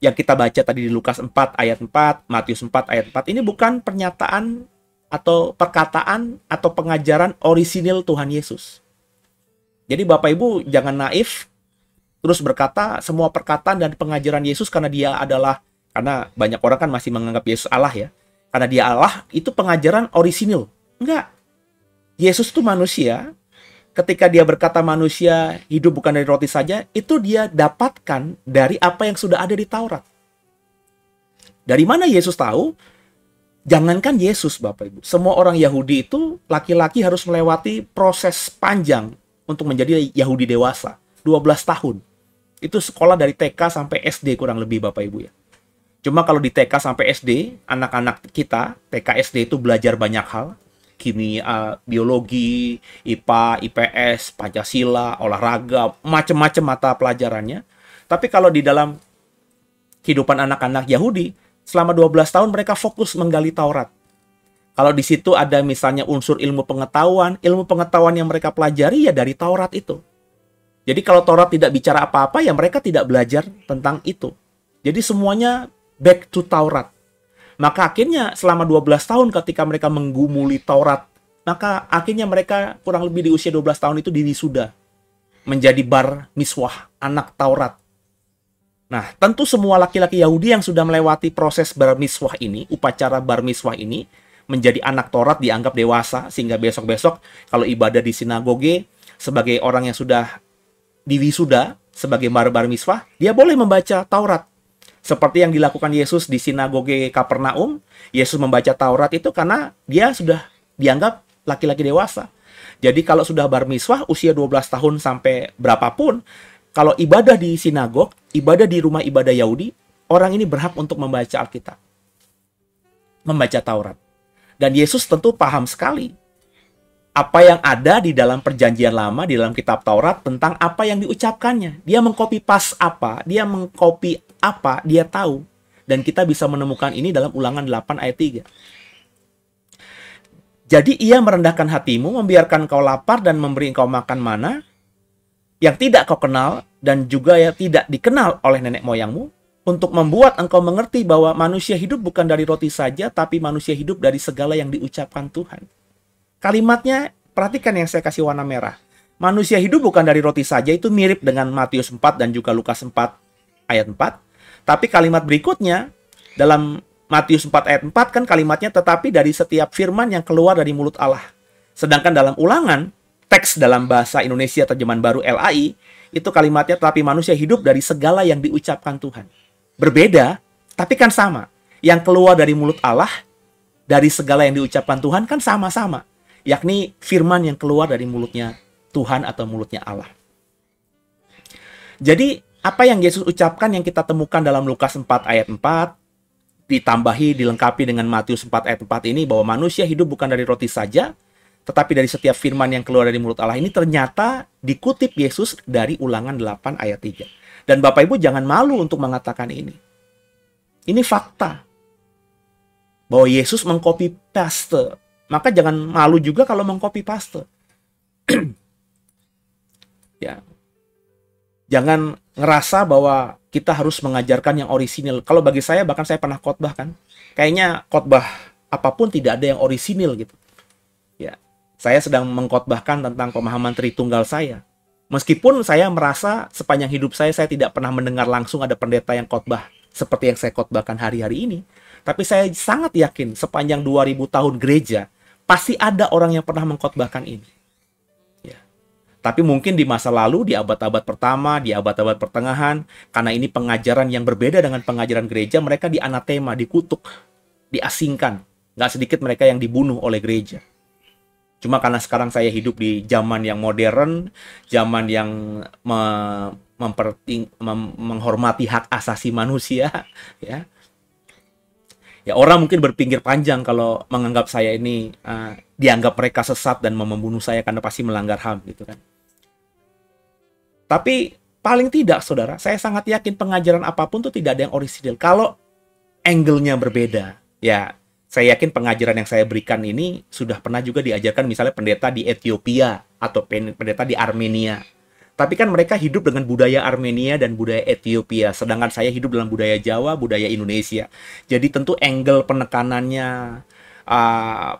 yang kita baca tadi di Lukas 4 ayat 4, Matius 4 ayat 4, ini bukan pernyataan atau perkataan atau pengajaran orisinil Tuhan Yesus. Jadi Bapak Ibu jangan naif, terus berkata semua perkataan dan pengajaran Yesus karena banyak orang kan masih menganggap Yesus Allah ya. Karena dia Allah, itu pengajaran orisinil. Enggak. Yesus itu manusia. Ketika dia berkata manusia hidup bukan dari roti saja, itu dia dapatkan dari apa yang sudah ada di Taurat. Dari mana Yesus tahu? Jangankan Yesus, Bapak Ibu. Semua orang Yahudi itu, laki-laki harus melewati proses panjang untuk menjadi Yahudi dewasa. 12 tahun. Itu sekolah dari TK sampai SD kurang lebih, Bapak Ibu ya. Cuma kalau di TK sampai SD, anak-anak kita, TK SD itu belajar banyak hal. Kimia, biologi, IPA, IPS, Pancasila, olahraga, macam-macam mata pelajarannya. Tapi kalau di dalam kehidupan anak-anak Yahudi, selama 12 tahun mereka fokus menggali Taurat. Kalau di situ ada misalnya unsur ilmu pengetahuan yang mereka pelajari ya dari Taurat itu. Jadi kalau Taurat tidak bicara apa-apa, ya mereka tidak belajar tentang itu. Jadi semuanya back to Taurat. Maka akhirnya selama 12 tahun ketika mereka menggumuli Taurat, maka akhirnya mereka kurang lebih di usia 12 tahun itu diwisuda. Menjadi bar miswah, anak Taurat. Nah, tentu semua laki-laki Yahudi yang sudah melewati proses bar miswah ini, upacara bar miswah ini, menjadi anak Taurat dianggap dewasa, sehingga besok-besok kalau ibadah di sinagoge, sebagai orang yang sudah diwisuda, sebagai bar miswah, dia boleh membaca Taurat. Seperti yang dilakukan Yesus di sinagoge Kapernaum, Yesus membaca Taurat itu karena dia sudah dianggap laki-laki dewasa. Jadi kalau sudah bar miswah, usia 12 tahun sampai berapapun, kalau ibadah di sinagog, ibadah di rumah ibadah Yahudi, orang ini berhak untuk membaca Alkitab. Membaca Taurat. Dan Yesus tentu paham sekali apa yang ada di dalam perjanjian lama, di dalam kitab Taurat, tentang apa yang diucapkannya. Dia mengcopy pas apa, dia mengcopy apa, dia tahu. Dan kita bisa menemukan ini dalam Ulangan 8 ayat 3. Jadi ia merendahkan hatimu, membiarkan kau lapar dan memberi engkau makan mana, yang tidak kau kenal, dan juga yang tidak dikenal oleh nenek moyangmu, untuk membuat engkau mengerti bahwa manusia hidup bukan dari roti saja, tapi manusia hidup dari segala yang diucapkan Tuhan. Kalimatnya, perhatikan yang saya kasih warna merah. Manusia hidup bukan dari roti saja, itu mirip dengan Matius 4 dan juga Lukas 4 ayat 4. Tapi kalimat berikutnya, dalam Matius 4 ayat 4 kan kalimatnya tetapi dari setiap firman yang keluar dari mulut Allah. Sedangkan dalam Ulangan, teks dalam bahasa Indonesia terjemahan baru LAI, itu kalimatnya tetapi manusia hidup dari segala yang diucapkan Tuhan. Berbeda, tapi kan sama. Yang keluar dari mulut Allah, dari segala yang diucapkan Tuhan kan sama-sama. Yakni firman yang keluar dari mulutnya Tuhan atau mulutnya Allah. Jadi, apa yang Yesus ucapkan yang kita temukan dalam Lukas 4 ayat 4, dilengkapi dengan Matius 4 ayat 4 ini, bahwa manusia hidup bukan dari roti saja, tetapi dari setiap firman yang keluar dari mulut Allah ini ternyata dikutip Yesus dari Ulangan 8 ayat 3. Dan Bapak Ibu jangan malu untuk mengatakan ini. Ini fakta. Bahwa Yesus mengcopy paste. Maka jangan malu juga kalau mengcopy paste. Ya. Jangan ngerasa bahwa kita harus mengajarkan yang orisinil. Kalau bagi saya, bahkan saya pernah khotbah kan. Kayaknya khotbah apapun tidak ada yang orisinil gitu. Ya. Saya sedang mengkhotbahkan tentang pemahaman Tritunggal saya. Meskipun saya merasa sepanjang hidup saya tidak pernah mendengar langsung ada pendeta yang khotbah seperti yang saya khotbahkan hari-hari ini. Tapi saya sangat yakin sepanjang 2000 tahun gereja, Pasti ada orang yang pernah mengkhotbahkan ini. Ya. Tapi mungkin di masa lalu, di abad-abad pertama, di abad-abad pertengahan, karena ini pengajaran yang berbeda dengan pengajaran gereja, mereka dianatema, dikutuk, diasingkan. Nggak sedikit mereka yang dibunuh oleh gereja. Cuma karena sekarang saya hidup di zaman yang modern, zaman yang menghormati hak asasi manusia, ya. Ya, orang mungkin berpikir panjang kalau menganggap saya ini dianggap mereka sesat dan mau membunuh saya karena pasti melanggar HAM gitu kan. Tapi paling tidak, saudara, saya sangat yakin pengajaran apapun tuh tidak ada yang orisinil. Kalau angle-nya berbeda, ya saya yakin pengajaran yang saya berikan ini sudah pernah juga diajarkan misalnya pendeta di Ethiopia atau pendeta di Armenia. Tapi kan mereka hidup dengan budaya Armenia dan budaya Ethiopia, sedangkan saya hidup dalam budaya Jawa, budaya Indonesia. Jadi tentu angle penekanannya,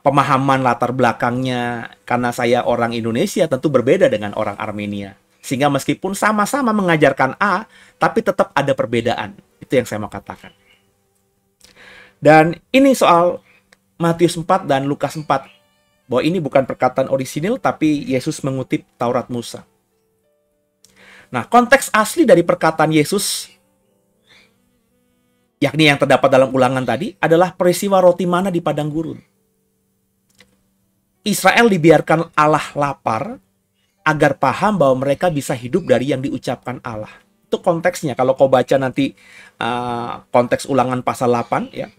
pemahaman latar belakangnya, karena saya orang Indonesia tentu berbeda dengan orang Armenia. Sehingga meskipun sama-sama mengajarkan A, tapi tetap ada perbedaan. Itu yang saya mau katakan. Dan ini soal Matius 4 dan Lukas 4. Bahwa ini bukan perkataan orisinil, tapi Yesus mengutip Taurat Musa. Nah, konteks asli dari perkataan Yesus, yakni yang terdapat dalam ulangan tadi, adalah peristiwa roti mana di padang gurun. Israel dibiarkan Allah lapar, agar paham bahwa mereka bisa hidup dari yang diucapkan Allah. Itu konteksnya. Kalau kau baca nanti konteks ulangan pasal 8, ya,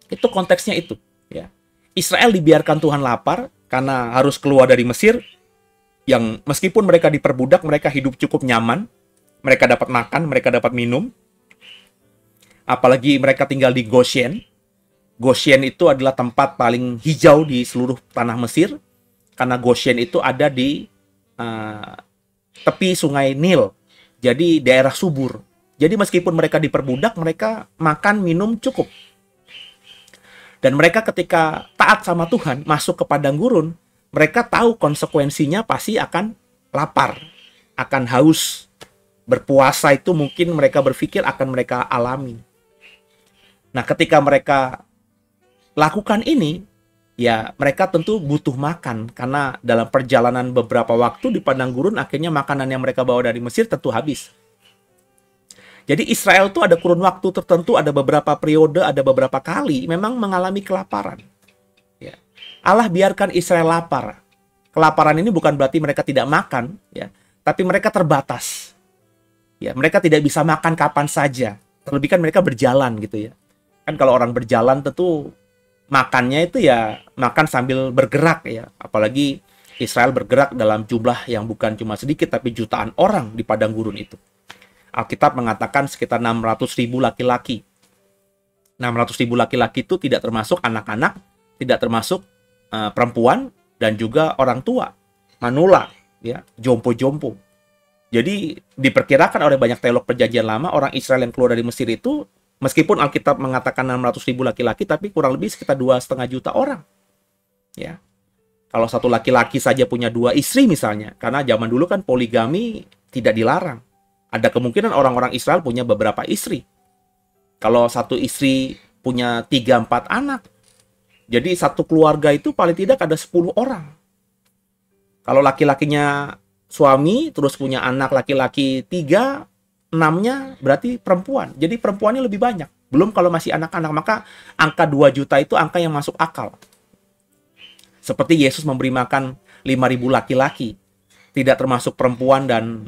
itu konteksnya itu. Ya. Israel dibiarkan Tuhan lapar, karena harus keluar dari Mesir, yang meskipun mereka diperbudak, mereka hidup cukup nyaman. Mereka dapat makan, mereka dapat minum. Apalagi mereka tinggal di Goshen. Goshen itu adalah tempat paling hijau di seluruh tanah Mesir. Karena Goshen itu ada di tepi sungai Nil. Jadi daerah subur. Jadi meskipun mereka diperbudak, mereka makan, minum cukup. Dan mereka ketika taat sama Tuhan, masuk ke padang gurun, mereka tahu konsekuensinya pasti akan lapar, akan haus. Berpuasa itu mungkin mereka berpikir akan mereka alami. Nah, ketika mereka lakukan ini, ya mereka tentu butuh makan. Karena dalam perjalanan beberapa waktu di padang gurun, akhirnya makanan yang mereka bawa dari Mesir tentu habis. Jadi Israel itu ada kurun waktu tertentu, ada beberapa periode, ada beberapa kali memang mengalami kelaparan. Allah biarkan Israel lapar. Kelaparan ini bukan berarti mereka tidak makan, ya, tapi mereka terbatas. Ya, mereka tidak bisa makan kapan saja. Terlebih kan mereka berjalan gitu ya. Kan kalau orang berjalan tentu makannya itu ya makan sambil bergerak ya. Apalagi Israel bergerak dalam jumlah yang bukan cuma sedikit tapi jutaan orang di padang gurun itu. Alkitab mengatakan sekitar 600.000 laki-laki. 600.000 laki-laki itu tidak termasuk anak-anak, tidak termasuk perempuan, dan juga orang tua, manula, ya, jompo-jompo. Jadi diperkirakan oleh banyak teolog perjanjian lama, orang Israel yang keluar dari Mesir itu, meskipun Alkitab mengatakan 600.000 laki-laki, tapi kurang lebih sekitar 2,5 juta orang. Ya, kalau satu laki-laki saja punya 2 istri misalnya, karena zaman dulu kan poligami tidak dilarang. Ada kemungkinan orang-orang Israel punya beberapa istri. Kalau satu istri punya 3-4 anak, jadi satu keluarga itu paling tidak ada 10 orang. Kalau laki-lakinya suami, terus punya anak laki-laki 3, 6-nya berarti perempuan. Jadi perempuannya lebih banyak. Belum kalau masih anak-anak, maka angka 2 juta itu angka yang masuk akal. Seperti Yesus memberi makan 5.000 laki-laki. Tidak termasuk perempuan dan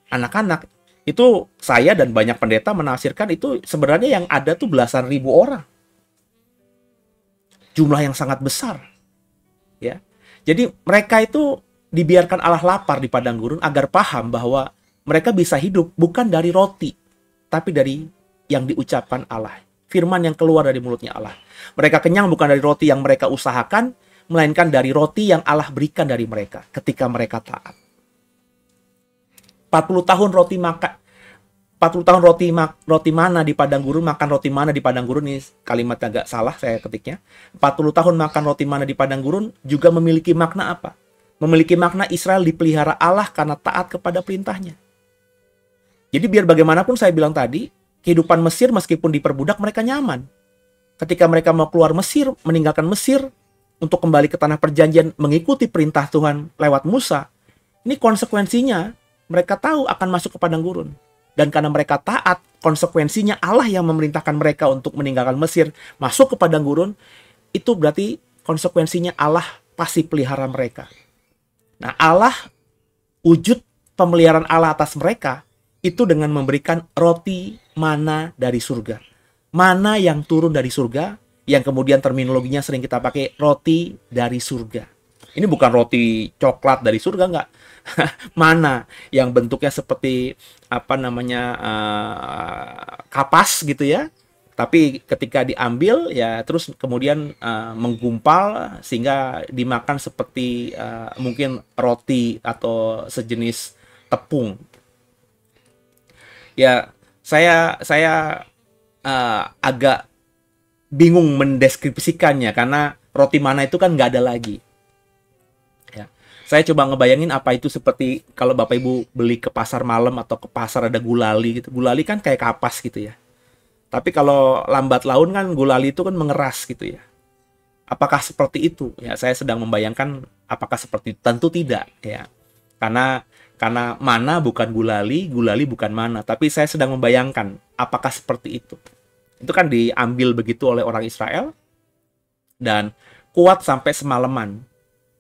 anak-anak. Itu saya dan banyak pendeta menafsirkan itu sebenarnya yang ada tuh belasan ribu orang. Jumlah yang sangat besar, ya. Jadi mereka itu dibiarkan Allah lapar di padang gurun agar paham bahwa mereka bisa hidup bukan dari roti, tapi dari yang diucapkan Allah. Firman yang keluar dari mulutnya Allah. Mereka kenyang bukan dari roti yang mereka usahakan, melainkan dari roti yang Allah berikan dari mereka ketika mereka taat. 40 tahun roti mana di padang gurun, makan roti mana di padang gurun, ini kalimat agak salah saya ketiknya. 40 tahun makan roti mana di padang gurun juga memiliki makna apa? Memiliki makna Israel dipelihara Allah karena taat kepada perintahnya. Jadi biar bagaimanapun saya bilang tadi, kehidupan Mesir meskipun diperbudak mereka nyaman. Ketika mereka mau keluar Mesir, meninggalkan Mesir, untuk kembali ke tanah perjanjian mengikuti perintah Tuhan lewat Musa, ini konsekuensinya mereka tahu akan masuk ke padang gurun. Dan karena mereka taat, konsekuensinya Allah yang memerintahkan mereka untuk meninggalkan Mesir, masuk ke padang gurun, itu berarti konsekuensinya Allah pasti pelihara mereka. Nah, Allah, wujud pemeliharaan Allah atas mereka, itu dengan memberikan roti mana dari surga. Mana yang turun dari surga, yang kemudian terminologinya sering kita pakai roti dari surga. Ini bukan roti coklat dari surga, enggak. Mana yang bentuknya seperti kapas gitu ya. Tapi ketika diambil ya terus kemudian menggumpal sehingga dimakan seperti mungkin roti atau sejenis tepung. Ya, saya agak bingung mendeskripsikannya karena roti mana itu kan nggak ada lagi. Ya, saya coba ngebayangin apa itu seperti kalau Bapak Ibu beli ke pasar malam atau ke pasar ada gulali gitu. Gulali kan kayak kapas gitu ya. Tapi kalau lambat laun kan gulali itu kan mengeras gitu ya. Apakah seperti itu? Ya, saya sedang membayangkan apakah seperti itu. Tentu tidak ya. Karena mana bukan gulali, gulali bukan mana. Tapi saya sedang membayangkan apakah seperti itu. Itu kan diambil begitu oleh orang Israel dan kuat sampai semalaman.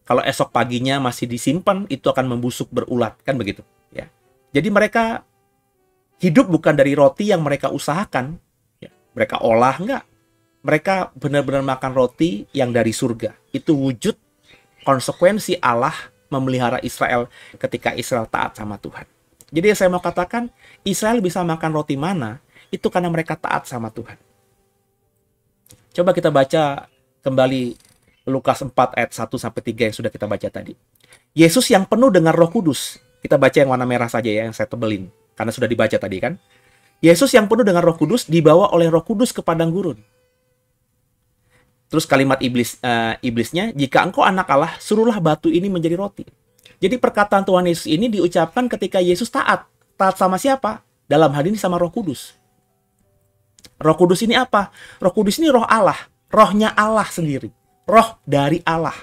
Kalau esok paginya masih disimpan, itu akan membusuk berulat, kan begitu ya. Jadi mereka hidup bukan dari roti yang mereka usahakan, ya. Mereka olah enggak. Mereka benar-benar makan roti yang dari surga. Itu wujud konsekuensi Allah memelihara Israel ketika Israel taat sama Tuhan. Jadi saya mau katakan, Israel bisa makan roti mana, itu karena mereka taat sama Tuhan. Coba kita baca kembali Lukas 4 ayat 1-3 yang sudah kita baca tadi. Yesus yang penuh dengan Roh Kudus. Kita baca yang warna merah saja ya, yang saya tebelin. Karena sudah dibaca tadi kan. Yesus yang penuh dengan Roh Kudus dibawa oleh Roh Kudus ke padang gurun. Terus kalimat iblisnya, jika engkau anak Allah, suruhlah batu ini menjadi roti. Jadi perkataan Tuhan Yesus ini diucapkan ketika Yesus taat. Taat sama siapa? Dalam hal ini sama Roh Kudus. Roh Kudus ini apa? Roh Kudus ini roh Allah. Rohnya Allah sendiri. Roh dari Allah.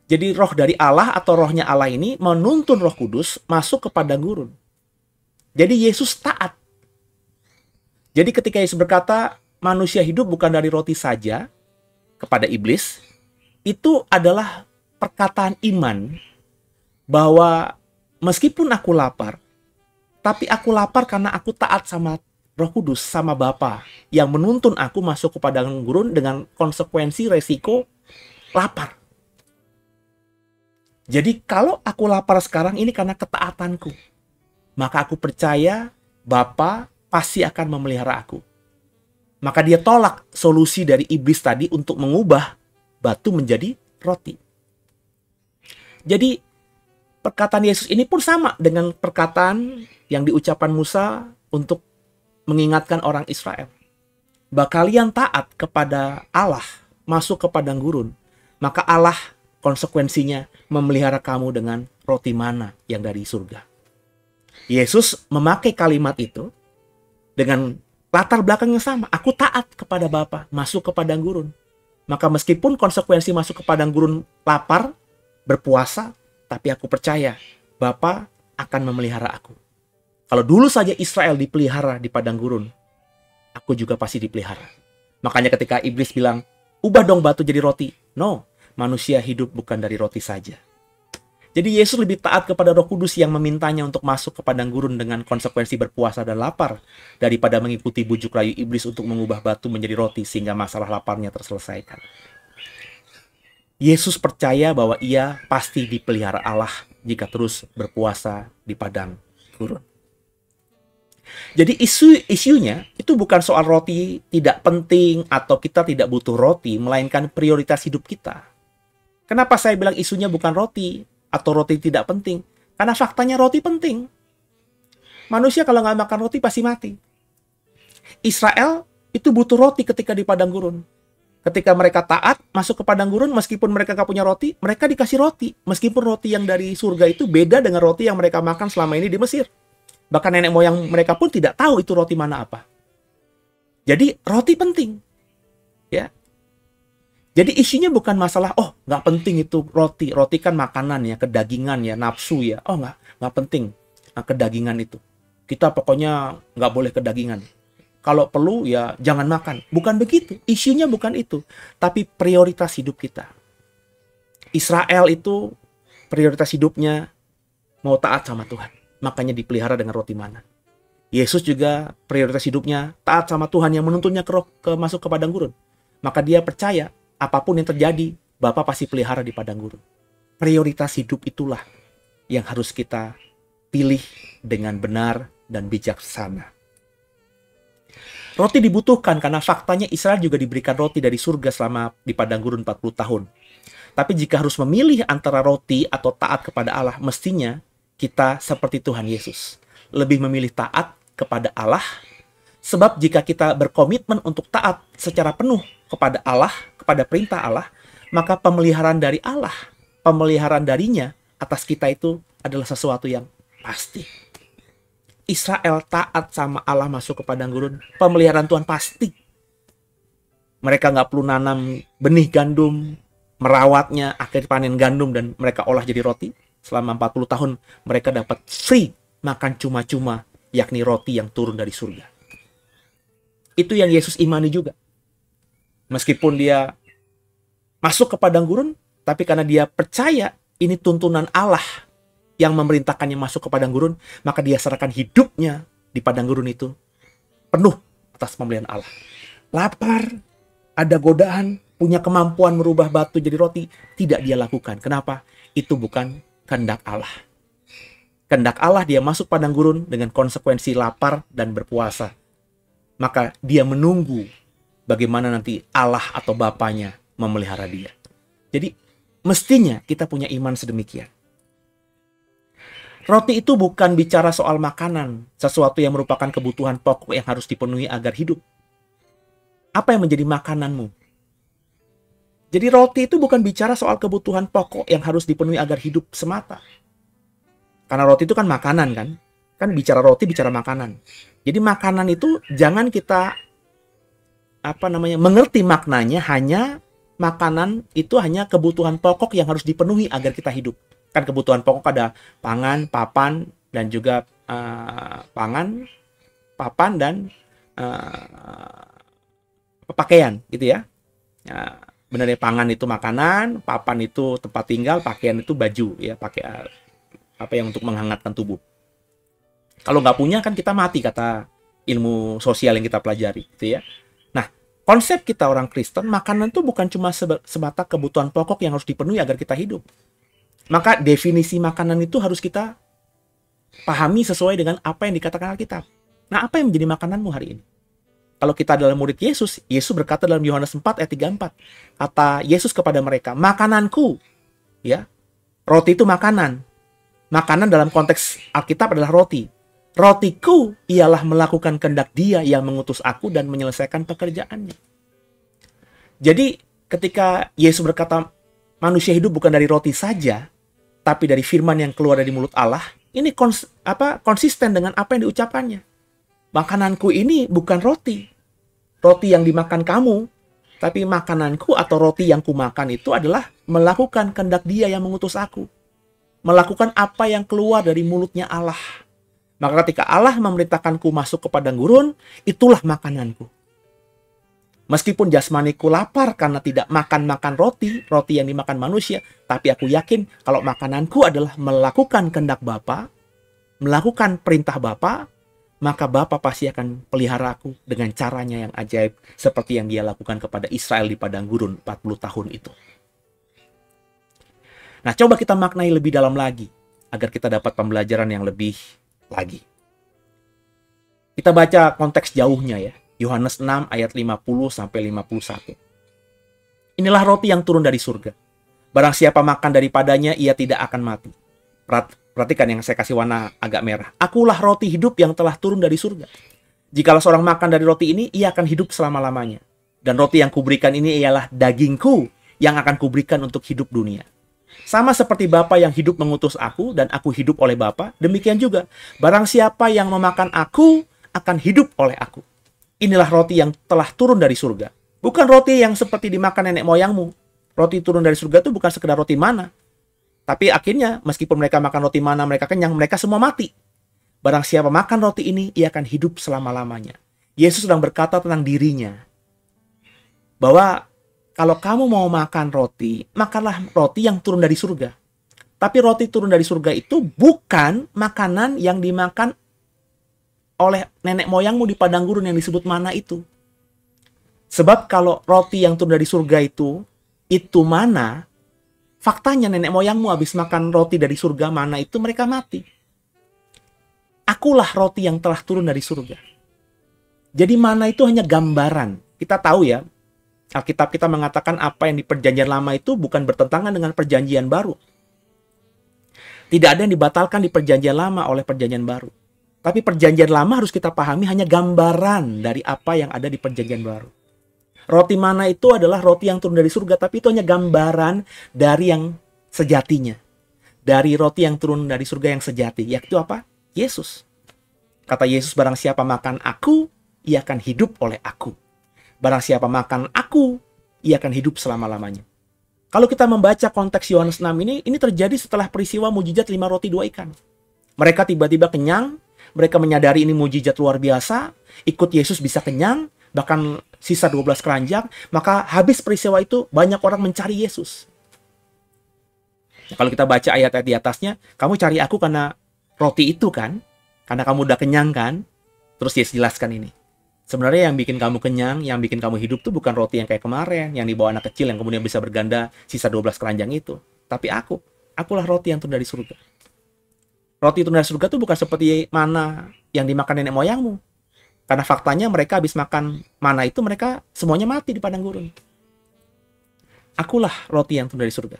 Jadi roh dari Allah atau rohnya Allah ini menuntun Roh Kudus masuk ke padang gurun. Jadi Yesus taat. Jadi ketika Yesus berkata, manusia hidup bukan dari roti saja, kepada iblis, itu adalah perkataan iman bahwa meskipun aku lapar, tapi aku lapar karena aku taat sama Roh Kudus, sama Bapa yang menuntun aku masuk ke padang gurun dengan konsekuensi resiko lapar. Jadi kalau aku lapar sekarang ini karena ketaatanku, maka aku percaya Bapa pasti akan memelihara aku. Maka dia tolak solusi dari iblis tadi untuk mengubah batu menjadi roti. Jadi perkataan Yesus ini pun sama dengan perkataan yang diucapkan Musa untuk mengingatkan orang Israel. Bahwa kalian taat kepada Allah, masuk ke padang gurun, maka Allah konsekuensinya memelihara kamu dengan roti mana yang dari surga. Yesus memakai kalimat itu dengan latar belakang yang sama. Aku taat kepada Bapa, masuk ke padang gurun. Maka meskipun konsekuensi masuk ke padang gurun lapar, berpuasa, tapi aku percaya Bapa akan memelihara aku. Kalau dulu saja Israel dipelihara di padang gurun, aku juga pasti dipelihara. Makanya ketika iblis bilang, ubah dong batu jadi roti. No, manusia hidup bukan dari roti saja. Jadi Yesus lebih taat kepada Roh Kudus yang memintanya untuk masuk ke padang gurun dengan konsekuensi berpuasa dan lapar daripada mengikuti bujuk rayu iblis untuk mengubah batu menjadi roti sehingga masalah laparnya terselesaikan. Yesus percaya bahwa ia pasti dipelihara Allah jika terus berpuasa di padang gurun. Jadi isunya itu bukan soal roti tidak penting atau kita tidak butuh roti, melainkan prioritas hidup kita. Kenapa saya bilang isunya bukan roti atau roti tidak penting? Karena faktanya roti penting. Manusia kalau nggak makan roti pasti mati. Israel itu butuh roti ketika di padang gurun. Ketika mereka taat masuk ke padang gurun, meskipun mereka nggak punya roti, mereka dikasih roti. Meskipun roti yang dari surga itu beda dengan roti yang mereka makan selama ini di Mesir. Bahkan nenek moyang mereka pun tidak tahu itu roti mana apa. Jadi roti penting. Ya. Jadi isunya bukan masalah, oh nggak penting itu roti. Roti kan makanan ya, kedagingan ya, nafsu ya. Oh nggak penting kedagingan itu. Kita pokoknya nggak boleh kedagingan. Kalau perlu ya jangan makan. Bukan begitu. Isunya bukan itu. Tapi prioritas hidup kita. Israel itu prioritas hidupnya mau taat sama Tuhan. Makanya dipelihara dengan roti mana. Yesus juga prioritas hidupnya taat sama Tuhan yang menuntunnya masuk ke padang gurun. Maka dia percaya apapun yang terjadi, Bapa pasti pelihara di padang gurun. Prioritas hidup itulah yang harus kita pilih dengan benar dan bijaksana. Roti dibutuhkan karena faktanya Israel juga diberikan roti dari surga selama di padang gurun 40 tahun. Tapi jika harus memilih antara roti atau taat kepada Allah, mestinya kita seperti Tuhan Yesus. Lebih memilih taat kepada Allah. Sebab jika kita berkomitmen untuk taat secara penuh kepada Allah, kepada perintah Allah, maka pemeliharaan dari Allah, pemeliharaan darinya atas kita itu adalah sesuatu yang pasti. Israel taat sama Allah masuk ke padang gurun, pemeliharaan Tuhan pasti. Mereka nggak perlu nanam benih gandum, merawatnya, akhir panen gandum dan mereka olah jadi roti. Selama 40 tahun mereka dapat free makan cuma-cuma, yakni roti yang turun dari surga. Itu yang Yesus imani juga. Meskipun dia masuk ke padang gurun, tapi karena dia percaya ini tuntunan Allah yang memerintahkannya masuk ke padang gurun, maka dia serahkan hidupnya di padang gurun itu penuh atas pemberian Allah. Lapar, ada godaan, punya kemampuan merubah batu jadi roti, tidak dia lakukan. Kenapa? Itu bukan kehendak Allah. Kehendak Allah dia masuk padang gurun dengan konsekuensi lapar dan berpuasa. Maka dia menunggu bagaimana nanti Allah atau Bapanya memelihara dia. Jadi mestinya kita punya iman sedemikian. Roti itu bukan bicara soal makanan, sesuatu yang merupakan kebutuhan pokok yang harus dipenuhi agar hidup. Apa yang menjadi makananmu? Jadi roti itu bukan bicara soal kebutuhan pokok yang harus dipenuhi agar hidup semata. Karena roti itu kan makanan kan? Kan bicara roti, bicara makanan. Jadi makanan itu jangan kita mengerti maknanya hanya makanan itu hanya kebutuhan pokok yang harus dipenuhi agar kita hidup. Kan kebutuhan pokok ada pangan, papan, dan juga pangan, papan, dan pakaian, gitu ya. Benar ya, pangan itu makanan, papan itu tempat tinggal, pakaian itu baju, ya, pakai yang untuk menghangatkan tubuh. Kalau nggak punya kan kita mati, kata ilmu sosial yang kita pelajari, gitu ya. Nah, konsep kita orang Kristen, makanan itu bukan cuma sebatas kebutuhan pokok yang harus dipenuhi agar kita hidup. Maka definisi makanan itu harus kita pahami sesuai dengan apa yang dikatakan Alkitab. Nah, apa yang menjadi makananmu hari ini? Kalau kita adalah murid Yesus, Yesus berkata dalam Yohanes 4 ayat 34, kata Yesus kepada mereka, makananku, ya, roti itu makanan. Makanan dalam konteks Alkitab adalah roti. Rotiku ialah melakukan kehendak Dia yang mengutus aku dan menyelesaikan pekerjaannya. Jadi ketika Yesus berkata manusia hidup bukan dari roti saja, tapi dari firman yang keluar dari mulut Allah, ini konsisten dengan apa yang diucapkannya. Makananku ini bukan roti yang dimakan kamu, tapi makananku atau roti yang kumakan itu adalah melakukan kehendak Dia yang mengutus aku. Melakukan apa yang keluar dari mulutnya Allah. Maka ketika Allah memerintahkanku masuk ke padang gurun, itulah makananku. Meskipun jasmaniku lapar karena tidak makan roti yang dimakan manusia, tapi aku yakin kalau makananku adalah melakukan kehendak Bapa, melakukan perintah Bapa, maka Bapa pasti akan pelihara aku dengan caranya yang ajaib seperti yang Dia lakukan kepada Israel di padang gurun 40 tahun itu. Nah, coba kita maknai lebih dalam lagi agar kita dapat pembelajaran yang lebih lagi. Kita baca konteks jauhnya ya. Yohanes 6 ayat 50 sampai 51. Inilah roti yang turun dari surga. Barang siapa makan daripadanya, ia tidak akan mati. Perhatikan yang saya kasih warna agak merah. Akulah roti hidup yang telah turun dari surga. Jikalau seorang makan dari roti ini, ia akan hidup selama-lamanya. Dan roti yang kuberikan ini ialah dagingku yang akan kuberikan untuk hidup dunia. Sama seperti Bapa yang hidup mengutus aku dan aku hidup oleh Bapa, demikian juga barang siapa yang memakan aku akan hidup oleh aku. Inilah roti yang telah turun dari surga. Bukan roti yang seperti dimakan nenek moyangmu. Roti turun dari surga itu bukan sekedar roti mana. Tapi akhirnya, meskipun mereka makan roti mana, mereka kenyang, mereka semua mati. Barang siapa makan roti ini, ia akan hidup selama-lamanya. Yesus sedang berkata tentang dirinya. Bahwa kalau kamu mau makan roti, makanlah roti yang turun dari surga. Tapi roti turun dari surga itu bukan makanan yang dimakan oleh nenek moyangmu di padang gurun yang disebut mana itu. Sebab kalau roti yang turun dari surga itu mana, faktanya nenek moyangmu habis makan roti dari surga mana itu mereka mati. Akulah roti yang telah turun dari surga. Jadi mana itu hanya gambaran. Kita tahu ya, Alkitab kita mengatakan apa yang di perjanjian lama itu bukan bertentangan dengan perjanjian baru. Tidak ada yang dibatalkan di perjanjian lama oleh perjanjian baru. Tapi perjanjian lama harus kita pahami hanya gambaran dari apa yang ada di perjanjian baru. Roti mana itu adalah roti yang turun dari surga, tapi itu hanya gambaran dari yang sejatinya. Dari roti yang turun dari surga yang sejati, yaitu apa? Yesus. Kata Yesus, barang siapa makan aku, ia akan hidup oleh aku. Barang siapa makan aku, ia akan hidup selama-lamanya. Kalau kita membaca konteks Yohanes 6 ini terjadi setelah peristiwa mujizat 5 roti 2 ikan. Mereka tiba-tiba kenyang, mereka menyadari ini mujizat luar biasa, ikut Yesus bisa kenyang, bahkan sisa 12 keranjang, maka habis peristiwa itu banyak orang mencari Yesus. Kalau kita baca ayat-ayat di atasnya, kamu cari aku karena roti itu kan? Karena kamu udah kenyang kan? Terus Yesus jelaskan ini. Sebenarnya yang bikin kamu kenyang, yang bikin kamu hidup tuh bukan roti yang kayak kemarin, yang dibawa anak kecil yang kemudian bisa berganda sisa 12 keranjang itu. Tapi akulah roti yang turun dari surga. Roti turun dari surga tuh bukan seperti mana yang dimakan nenek moyangmu. Karena faktanya mereka habis makan mana itu mereka semuanya mati di padang gurun. Akulah roti yang turun dari surga.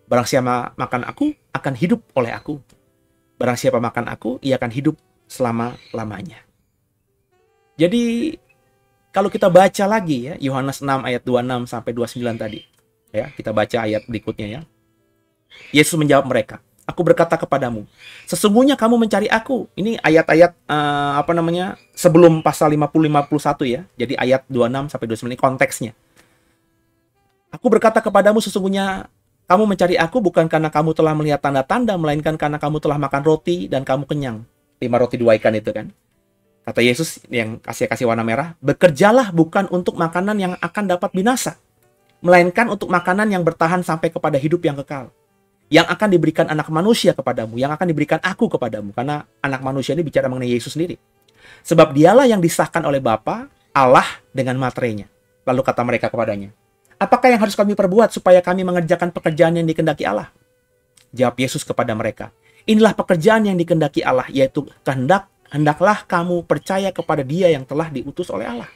Barang siapa makan aku akan hidup oleh aku. Barang siapa makan aku, ia akan hidup selama-lamanya. Jadi kalau kita baca lagi ya Yohanes 6 ayat 26 sampai 29 tadi. Ya, kita baca ayat berikutnya ya. Yesus menjawab mereka, aku berkata kepadamu, sesungguhnya kamu mencari aku. Ini ayat-ayat sebelum pasal 50-51 ya. Jadi ayat 26 sampai 29 ini konteksnya. Aku berkata kepadamu, sesungguhnya kamu mencari aku bukan karena kamu telah melihat tanda-tanda, melainkan karena kamu telah makan roti dan kamu kenyang. 5 roti 2 ikan itu kan. Kata Yesus yang kasih warna merah, bekerjalah bukan untuk makanan yang akan dapat binasa, melainkan untuk makanan yang bertahan sampai kepada hidup yang kekal. Yang akan diberikan anak manusia kepadamu, yang akan diberikan aku kepadamu. Karena anak manusia ini bicara mengenai Yesus sendiri. Sebab dialah yang disahkan oleh Bapa, Allah dengan materainya. Lalu kata mereka kepadanya, apakah yang harus kami perbuat supaya kami mengerjakan pekerjaan yang dikehendaki Allah? Jawab Yesus kepada mereka, inilah pekerjaan yang dikehendaki Allah, yaitu hendaklah kamu percaya kepada Dia yang telah diutus oleh Allah.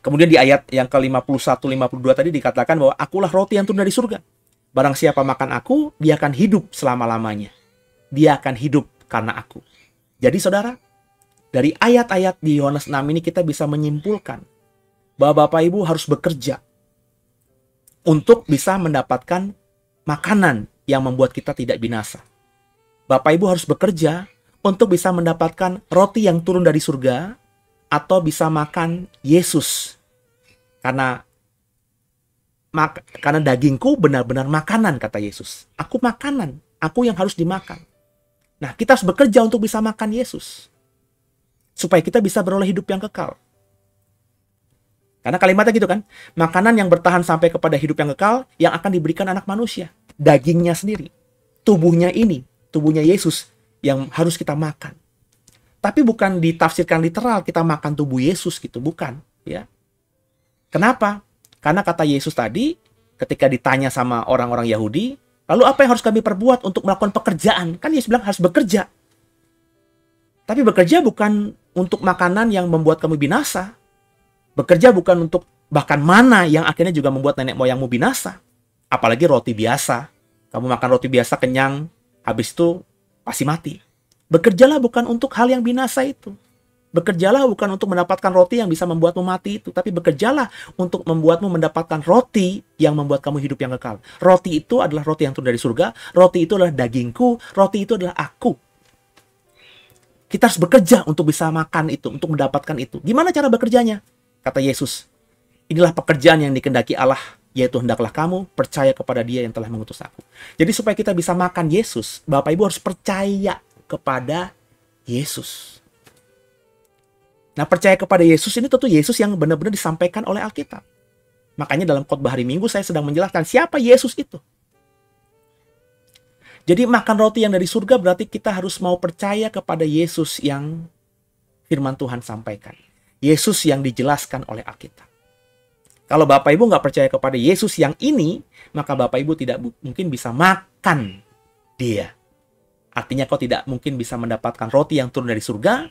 Kemudian di ayat yang ke-51-52 tadi dikatakan bahwa akulah roti yang turun dari surga. Barang siapa makan aku, dia akan hidup selama-lamanya. Dia akan hidup karena aku. Jadi saudara, dari ayat-ayat di Yohanes 6 ini kita bisa menyimpulkan bahwa Bapak Ibu harus bekerja untuk bisa mendapatkan makanan yang membuat kita tidak binasa. Bapak Ibu harus bekerja untuk bisa mendapatkan roti yang turun dari surga atau bisa makan Yesus. Karena dagingku benar-benar makanan, kata Yesus. Aku makanan, aku yang harus dimakan. Nah, kita harus bekerja untuk bisa makan Yesus. Supaya kita bisa beroleh hidup yang kekal. Karena kalimatnya gitu kan, makanan yang bertahan sampai kepada hidup yang kekal yang akan diberikan anak manusia. Dagingnya sendiri. Tubuhnya ini, tubuhnya Yesus yang harus kita makan. Tapi bukan ditafsirkan literal kita makan tubuh Yesus gitu, bukan, ya. Kenapa? Karena kata Yesus tadi ketika ditanya sama orang-orang Yahudi, lalu apa yang harus kami perbuat untuk melakukan pekerjaan? Kan Yesus bilang harus bekerja. Tapi bekerja bukan untuk makanan yang membuat kamu binasa. Bekerja bukan untuk bahkan mana yang akhirnya juga membuat nenek moyangmu binasa. Apalagi roti biasa. Kamu makan roti biasa kenyang, habis itu pasti mati. Bekerjalah bukan untuk hal yang binasa itu. Bekerjalah bukan untuk mendapatkan roti yang bisa membuatmu mati itu. Tapi bekerjalah untuk membuatmu mendapatkan roti yang membuat kamu hidup yang kekal. Roti itu adalah roti yang turun dari surga. Roti itu adalah dagingku. Roti itu adalah aku. Kita harus bekerja untuk bisa makan itu. Untuk mendapatkan itu. Gimana cara bekerjanya? Kata Yesus. Inilah pekerjaan yang dikehendaki Allah, yaitu hendaklah kamu percaya kepada Dia yang telah mengutus aku. Jadi supaya kita bisa makan Yesus, Bapak Ibu harus percaya kepada Yesus. Nah, percaya kepada Yesus ini tentu Yesus yang benar-benar disampaikan oleh Alkitab. Makanya dalam khotbah hari Minggu saya sedang menjelaskan siapa Yesus itu. Jadi makan roti yang dari surga berarti kita harus mau percaya kepada Yesus yang firman Tuhan sampaikan. Yesus yang dijelaskan oleh Alkitab. Kalau Bapak Ibu nggak percaya kepada Yesus yang ini, maka Bapak Ibu tidak mungkin bisa makan Dia. Artinya kau tidak mungkin bisa mendapatkan roti yang turun dari surga,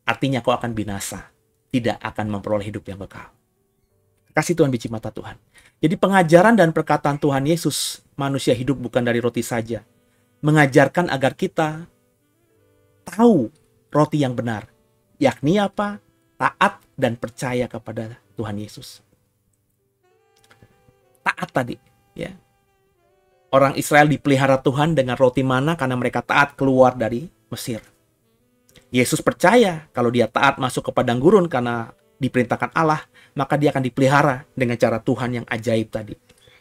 artinya kau akan binasa. Tidak akan memperoleh hidup yang kekal. Kasih Tuhan biji mata Tuhan. Jadi pengajaran dan perkataan Tuhan Yesus, manusia hidup bukan dari roti saja, mengajarkan agar kita tahu roti yang benar. Yakni apa? Taat dan percaya kepada Tuhan Yesus. Taat tadi, ya. Orang Israel dipelihara Tuhan dengan roti mana karena mereka taat keluar dari Mesir. Yesus percaya kalau dia taat masuk ke padang gurun karena diperintahkan Allah, maka dia akan dipelihara dengan cara Tuhan yang ajaib tadi.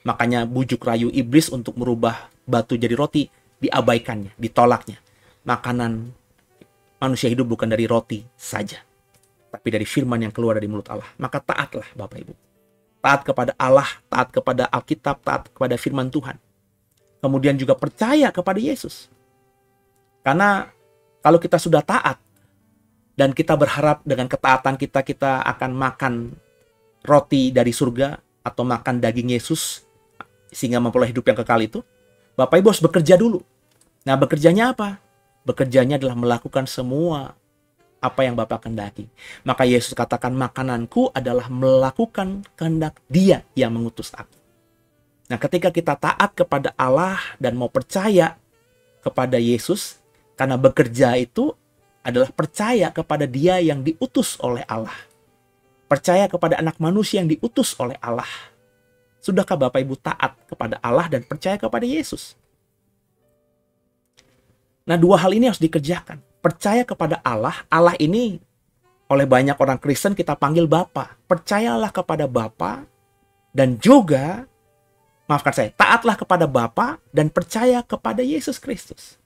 Makanya bujuk rayu iblis untuk merubah batu jadi roti diabaikannya, ditolaknya. Makanan manusia hidup bukan dari roti saja, tapi dari firman yang keluar dari mulut Allah. Maka taatlah Bapak Ibu. Taat kepada Allah, taat kepada Alkitab, taat kepada firman Tuhan. Kemudian juga percaya kepada Yesus. Karena kalau kita sudah taat, dan kita berharap dengan ketaatan kita akan makan roti dari surga atau makan daging Yesus sehingga memperoleh hidup yang kekal itu, Bapak Ibu harus bekerja dulu. Nah, bekerjanya apa? Bekerjanya adalah melakukan semua apa yang Bapak kehendaki. Maka Yesus katakan, makananku adalah melakukan kehendak Dia yang mengutus aku. Nah, ketika kita taat kepada Allah dan mau percaya kepada Yesus, karena bekerja itu adalah percaya kepada Dia yang diutus oleh Allah. Percaya kepada anak manusia yang diutus oleh Allah. Sudahkah Bapak Ibu taat kepada Allah dan percaya kepada Yesus? Nah, dua hal ini harus dikerjakan. Percaya kepada Allah. Allah ini oleh banyak orang Kristen kita panggil Bapa. Percayalah kepada Bapa dan juga, maafkan saya, taatlah kepada Bapa dan percaya kepada Yesus Kristus.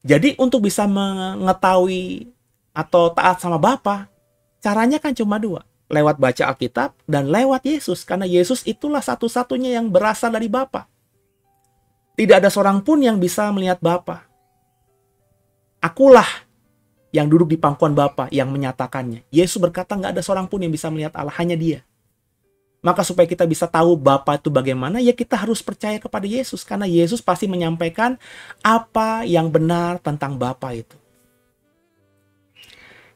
Jadi untuk bisa mengetahui atau taat sama Bapa, caranya kan cuma dua. Lewat baca Alkitab dan lewat Yesus. Karena Yesus itulah satu-satunya yang berasal dari Bapa. Tidak ada seorang pun yang bisa melihat Bapa. Akulah yang duduk di pangkuan Bapa yang menyatakannya. Yesus berkata nggak ada seorang pun yang bisa melihat Allah, hanya Dia. Maka supaya kita bisa tahu Bapa itu bagaimana, ya kita harus percaya kepada Yesus. Karena Yesus pasti menyampaikan apa yang benar tentang Bapa itu.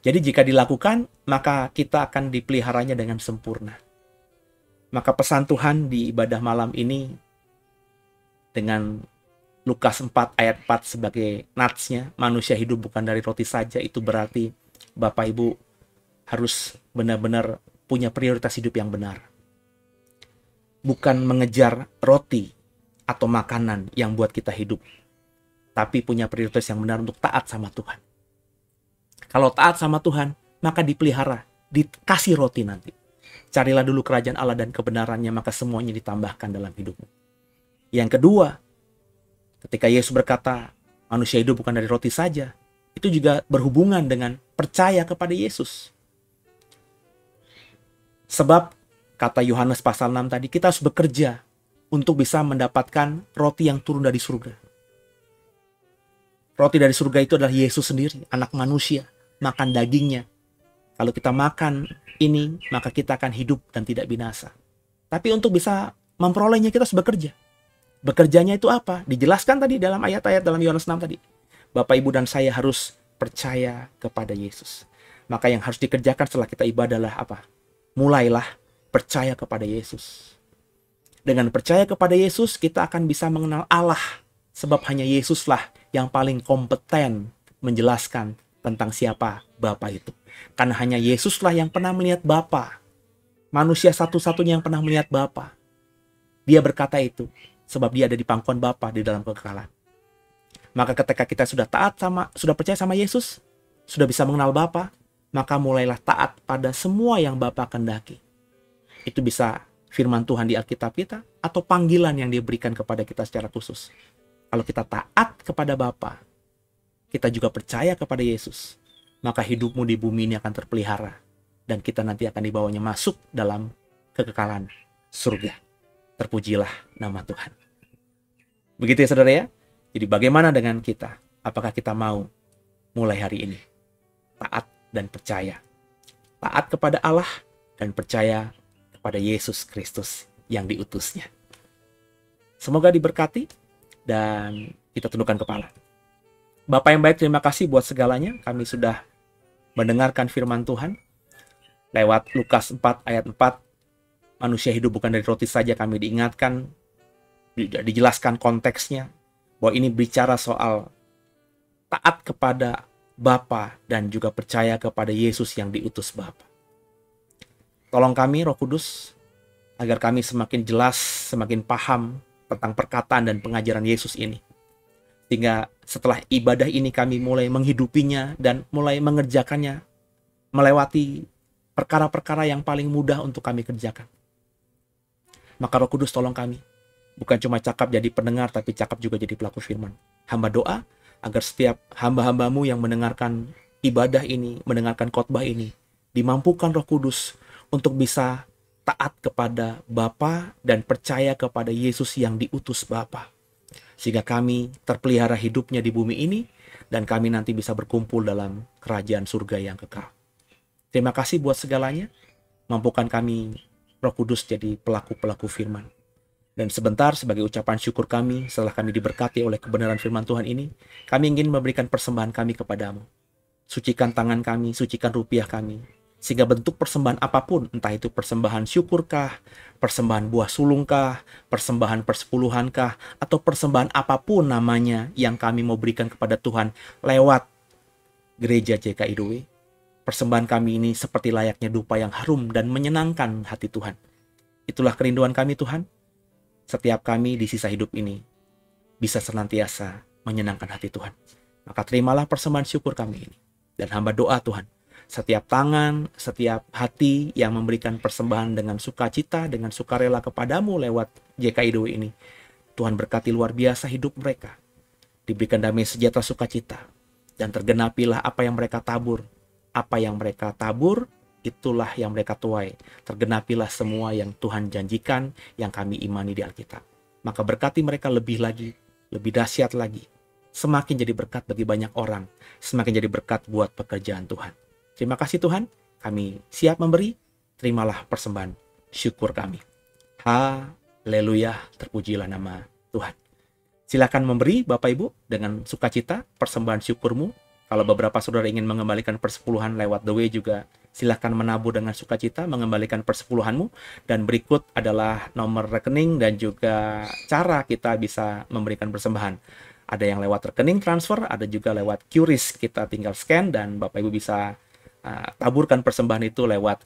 Jadi jika dilakukan, maka kita akan dipeliharanya dengan sempurna. Maka pesan Tuhan di ibadah malam ini, dengan Lukas 4 ayat 4 sebagai natsnya, manusia hidup bukan dari roti saja, itu berarti Bapak Ibu harus benar-benar punya prioritas hidup yang benar. Bukan mengejar roti atau makanan yang buat kita hidup, tapi punya prioritas yang benar untuk taat sama Tuhan. Kalau taat sama Tuhan, maka dipelihara, dikasih roti nanti. Carilah dulu kerajaan Allah dan kebenarannya, maka semuanya ditambahkan dalam hidupmu. Yang kedua, ketika Yesus berkata, manusia hidup bukan dari roti saja, itu juga berhubungan dengan percaya kepada Yesus. Sebab, kata Yohanes pasal 6 tadi, kita harus bekerja untuk bisa mendapatkan roti yang turun dari surga. Roti dari surga itu adalah Yesus sendiri, anak manusia, makan dagingnya. Kalau kita makan ini, maka kita akan hidup dan tidak binasa. Tapi untuk bisa memperolehnya, kita harus bekerja. Bekerjanya itu apa? Dijelaskan tadi dalam ayat-ayat dalam Yohanes 6 tadi. Bapak, Ibu, dan saya harus percaya kepada Yesus. Maka yang harus dikerjakan setelah kita ibadah adalah apa? Mulailah percaya kepada Yesus. Dengan percaya kepada Yesus, kita akan bisa mengenal Allah. Sebab hanya Yesuslah yang paling kompeten menjelaskan tentang siapa Bapa itu. Karena hanya Yesuslah yang pernah melihat Bapa. Manusia satu-satunya yang pernah melihat Bapa. Dia berkata itu sebab dia ada di pangkuan Bapa di dalam kekekalan. Maka ketika kita sudah percaya sama Yesus, sudah bisa mengenal Bapa, maka mulailah taat pada semua yang Bapa kehendaki. Itu bisa firman Tuhan di Alkitab kita, atau panggilan yang diberikan kepada kita secara khusus. Kalau kita taat kepada Bapa, kita juga percaya kepada Yesus, maka hidupmu di bumi ini akan terpelihara, dan kita nanti akan dibawanya masuk dalam kekekalan surga. Terpujilah nama Tuhan. Begitu ya saudara ya. Jadi bagaimana dengan kita? Apakah kita mau mulai hari ini taat dan percaya? Taat kepada Allah dan percaya kepada Yesus Kristus yang diutusnya. Semoga diberkati dan kita tundukkan kepala. Bapak yang baik, terima kasih buat segalanya. Kami sudah mendengarkan firman Tuhan lewat Lukas 4 ayat 4. Manusia hidup bukan dari roti saja, kami diingatkan, dijelaskan konteksnya, bahwa ini bicara soal taat kepada Bapa dan juga percaya kepada Yesus yang diutus Bapa. Tolong kami, Roh Kudus, agar kami semakin jelas, semakin paham tentang perkataan dan pengajaran Yesus ini. Sehingga setelah ibadah ini kami mulai menghidupinya dan mulai mengerjakannya, melewati perkara-perkara yang paling mudah untuk kami kerjakan. Maka Roh Kudus tolong kami, bukan cuma cakap jadi pendengar, tapi cakap juga jadi pelaku firman. Hamba doa agar setiap hamba-hambamu yang mendengarkan ibadah ini, mendengarkan khotbah ini, dimampukan Roh Kudus untuk bisa taat kepada Bapa dan percaya kepada Yesus yang diutus Bapa. Sehingga kami terpelihara hidupnya di bumi ini, dan kami nanti bisa berkumpul dalam kerajaan surga yang kekal. Terima kasih buat segalanya. Mampukan kami, Roh Kudus, jadi pelaku-pelaku firman. Dan sebentar sebagai ucapan syukur kami, setelah kami diberkati oleh kebenaran firman Tuhan ini, kami ingin memberikan persembahan kami kepadamu. Sucikan tangan kami, sucikan rupiah kami, sehingga bentuk persembahan apapun, entah itu persembahan syukurkah, persembahan buah sulungkah, persembahan persepuluhankah, atau persembahan apapun namanya yang kami mau berikan kepada Tuhan lewat gereja JKIDW, persembahan kami ini seperti layaknya dupa yang harum dan menyenangkan hati Tuhan. Itulah kerinduan kami Tuhan. Setiap kami di sisa hidup ini bisa senantiasa menyenangkan hati Tuhan. Maka terimalah persembahan syukur kami ini. Dan hamba doa Tuhan, setiap tangan, setiap hati yang memberikan persembahan dengan sukacita, dengan sukarela kepadamu lewat JKIDW ini, Tuhan berkati luar biasa hidup mereka. Diberikan damai sejahtera sukacita, dan tergenapilah apa yang mereka tabur. Apa yang mereka tabur, itulah yang mereka tuai. Tergenapilah semua yang Tuhan janjikan, yang kami imani di Alkitab. Maka berkati mereka lebih lagi, lebih dahsyat lagi. Semakin jadi berkat bagi banyak orang, semakin jadi berkat buat pekerjaan Tuhan. Terima kasih Tuhan, kami siap memberi, terimalah persembahan syukur kami. Haleluya, terpujilah nama Tuhan. Silakan memberi Bapak Ibu dengan sukacita persembahan syukurmu. Kalau beberapa saudara ingin mengembalikan persepuluhan lewat The Way juga, silakan menabur dengan sukacita, mengembalikan persepuluhanmu. Dan berikut adalah nomor rekening dan juga cara kita bisa memberikan persembahan. Ada yang lewat rekening transfer, ada juga lewat QRIS. Kita tinggal scan dan Bapak Ibu bisa taburkan persembahan itu lewat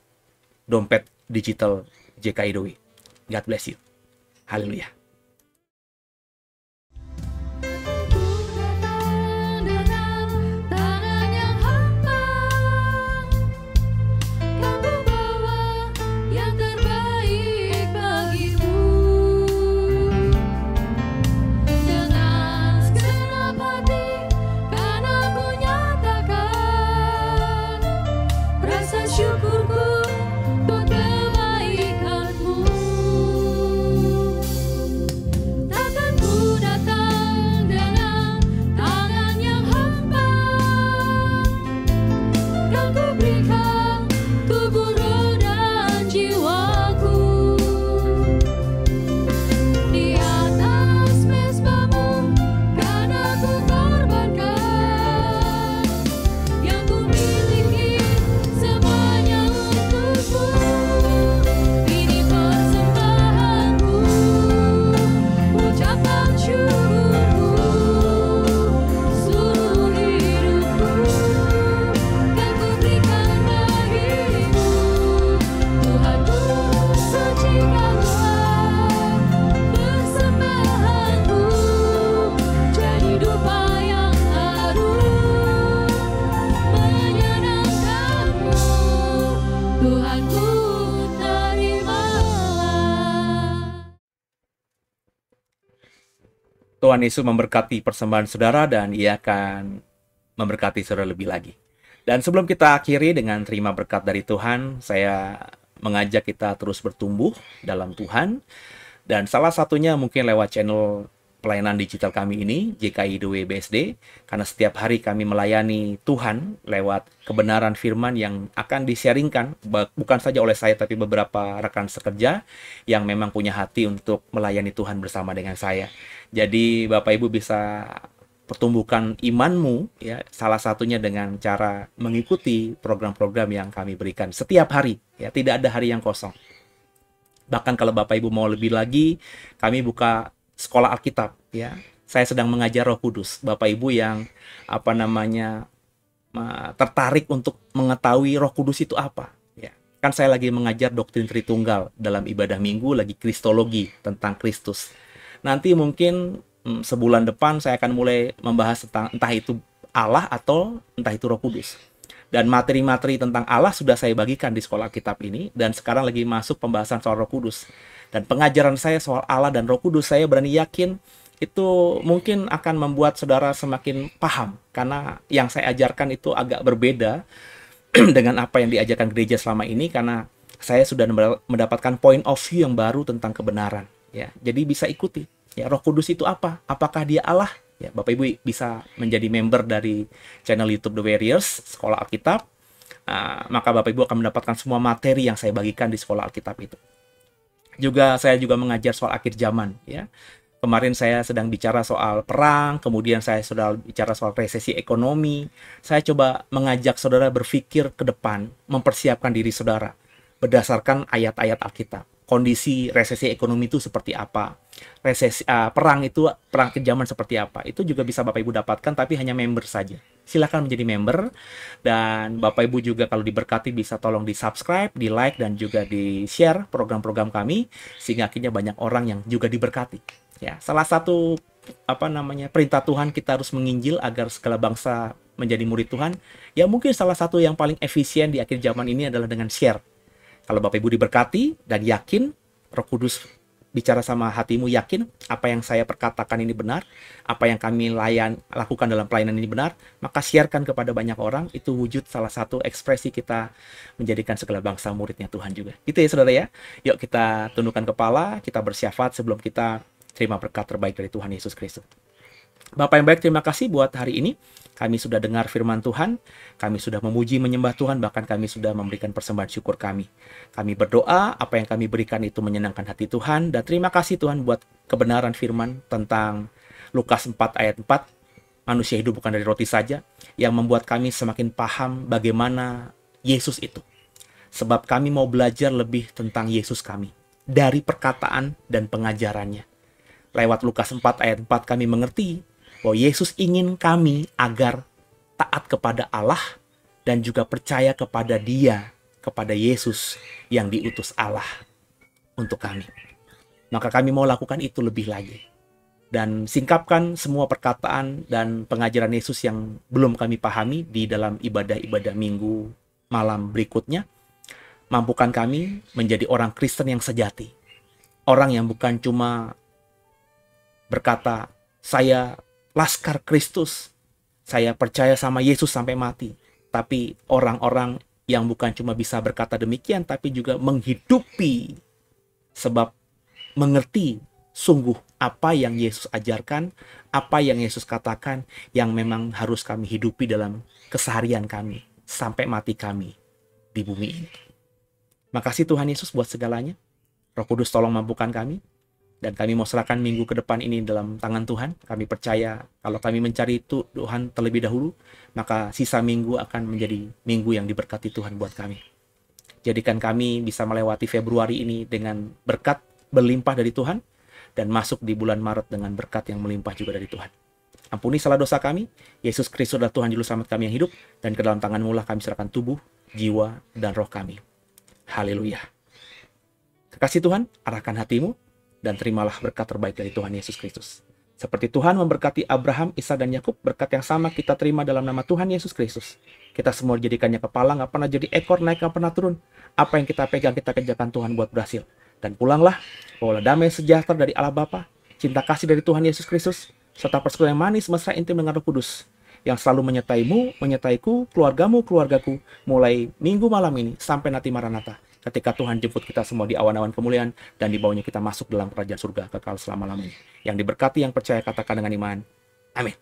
dompet digital JKIDW. God bless you. Haleluya. Syukurku buat kebaikanmu. Tuhan Yesus memberkati persembahan saudara dan Ia akan memberkati saudara lebih lagi. Dan sebelum kita akhiri dengan terima berkat dari Tuhan, saya mengajak kita terus bertumbuh dalam Tuhan. Dan salah satunya mungkin lewat channel pelayanan digital kami ini, JKI The Way BSD, karena setiap hari kami melayani Tuhan lewat kebenaran firman yang akan di-sharingkan, bukan saja oleh saya, tapi beberapa rekan sekerja yang memang punya hati untuk melayani Tuhan bersama dengan saya. Jadi Bapak Ibu bisa pertumbuhkan imanmu, ya, salah satunya dengan cara mengikuti program-program yang kami berikan setiap hari, ya, tidak ada hari yang kosong. Bahkan kalau Bapak Ibu mau lebih lagi, kami buka sekolah Alkitab, ya. Saya sedang mengajar Roh Kudus. Bapak Ibu yang tertarik untuk mengetahui Roh Kudus itu apa, ya. Kan saya lagi mengajar doktrin Tritunggal dalam ibadah minggu, lagi kristologi tentang Kristus. Nanti mungkin sebulan depan saya akan mulai membahas tentang entah itu Allah atau entah itu Roh Kudus. Dan materi-materi tentang Allah sudah saya bagikan di sekolah Alkitab ini, dan sekarang lagi masuk pembahasan soal Roh Kudus. Dan pengajaran saya soal Allah dan Roh Kudus, saya berani yakin itu mungkin akan membuat saudara semakin paham, karena yang saya ajarkan itu agak berbeda dengan apa yang diajarkan gereja selama ini, karena saya sudah mendapatkan point of view yang baru tentang kebenaran, ya. Jadi bisa ikuti. Ya, Roh Kudus itu apa? Apakah dia Allah? Ya, Bapak Ibu bisa menjadi member dari channel YouTube The Warriors, Sekolah Alkitab. Maka Bapak Ibu akan mendapatkan semua materi yang saya bagikan di Sekolah Alkitab itu. Saya juga mengajar soal akhir zaman, ya. Kemarin saya sedang bicara soal perang, kemudian saya sudah bicara soal resesi ekonomi. Saya coba mengajak saudara berpikir ke depan, mempersiapkan diri saudara berdasarkan ayat-ayat Alkitab. Kondisi resesi ekonomi itu seperti apa, perang akhir zaman seperti apa, itu juga bisa Bapak Ibu dapatkan, tapi hanya member saja. Silakan menjadi member, dan Bapak Ibu juga kalau diberkati bisa tolong di subscribe, di like, dan juga di share program-program kami, sehingga akhirnya banyak orang yang juga diberkati. Ya, salah satu perintah Tuhan, kita harus menginjil agar segala bangsa menjadi murid Tuhan. Ya, mungkin salah satu yang paling efisien di akhir zaman ini adalah dengan share. Kalau Bapak Ibu diberkati dan yakin, Roh Kudus bicara sama hatimu, yakin apa yang saya perkatakan ini benar, apa yang kami lakukan dalam pelayanan ini benar, maka sharekan kepada banyak orang. Itu wujud salah satu ekspresi kita menjadikan segala bangsa muridnya Tuhan juga. Gitu ya saudara ya. Yuk kita tundukkan kepala, kita bersyafaat sebelum kita terima berkat terbaik dari Tuhan Yesus Kristus. Bapak yang baik, terima kasih buat hari ini. Kami sudah dengar firman Tuhan, kami sudah memuji menyembah Tuhan, bahkan kami sudah memberikan persembahan syukur kami. Kami berdoa, apa yang kami berikan itu menyenangkan hati Tuhan, dan terima kasih Tuhan buat kebenaran firman tentang Lukas 4 ayat 4, manusia hidup bukan dari roti saja, yang membuat kami semakin paham bagaimana Yesus itu. Sebab kami mau belajar lebih tentang Yesus kami, dari perkataan dan pengajarannya. Lewat Lukas 4 ayat 4 kami mengerti bahwa Yesus ingin kami agar taat kepada Allah dan juga percaya kepada Dia, kepada Yesus yang diutus Allah untuk kami. Maka kami mau lakukan itu lebih lagi. Dan singkapkan semua perkataan dan pengajaran Yesus yang belum kami pahami di dalam ibadah-ibadah minggu malam berikutnya. Mampukan kami menjadi orang Kristen yang sejati. Orang yang bukan cuma berkata, saya Laskar Kristus, saya percaya sama Yesus sampai mati. Tapi orang-orang yang bukan cuma bisa berkata demikian, tapi juga menghidupi. Sebab mengerti sungguh apa yang Yesus ajarkan, apa yang Yesus katakan, yang memang harus kami hidupi dalam keseharian kami, sampai mati kami di bumi ini. Makasih Tuhan Yesus buat segalanya. Roh Kudus tolong mampukan kami. Dan kami mau serahkan minggu ke depan ini dalam tangan Tuhan. Kami percaya kalau kami mencari Tuhan terlebih dahulu, maka sisa minggu akan menjadi minggu yang diberkati Tuhan buat kami. Jadikan kami bisa melewati Februari ini dengan berkat berlimpah dari Tuhan, dan masuk di bulan Maret dengan berkat yang melimpah juga dari Tuhan. Ampuni salah dosa kami. Yesus Kristus adalah Tuhan Juru Selamat kami yang hidup, dan ke dalam tangan-Mu lah kami serahkan tubuh, jiwa, dan roh kami. Haleluya. Kekasih Tuhan, arahkan hatimu, dan terimalah berkat terbaik dari Tuhan Yesus Kristus. Seperti Tuhan memberkati Abraham, Ishak, dan Yakub, berkat yang sama kita terima dalam nama Tuhan Yesus Kristus. Kita semua dijadikannya kepala, nggak pernah jadi ekor, naik nggak pernah turun. Apa yang kita pegang, kita kerjakan Tuhan buat berhasil. Dan pulanglah, bawalah damai sejahtera dari Allah Bapa, cinta kasih dari Tuhan Yesus Kristus, serta persekutuan yang manis mesra intim dengan Roh Kudus yang selalu menyertaimu, menyertaiku, keluargamu, keluargaku, mulai minggu malam ini sampai nanti Maranatha, ketika Tuhan jemput kita semua di awan-awan kemuliaan dan di bawahnya kita masuk dalam kerajaan surga kekal selama-lamanya. Yang diberkati, yang percaya, katakan dengan iman. Amin.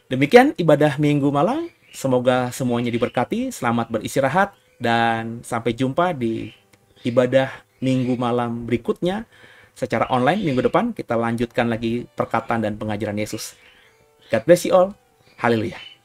Demikian ibadah minggu malam. Semoga semuanya diberkati, selamat beristirahat, dan sampai jumpa di ibadah minggu malam berikutnya secara online minggu depan. Kita lanjutkan lagi perkataan dan pengajaran Yesus. God bless you all. Haleluya.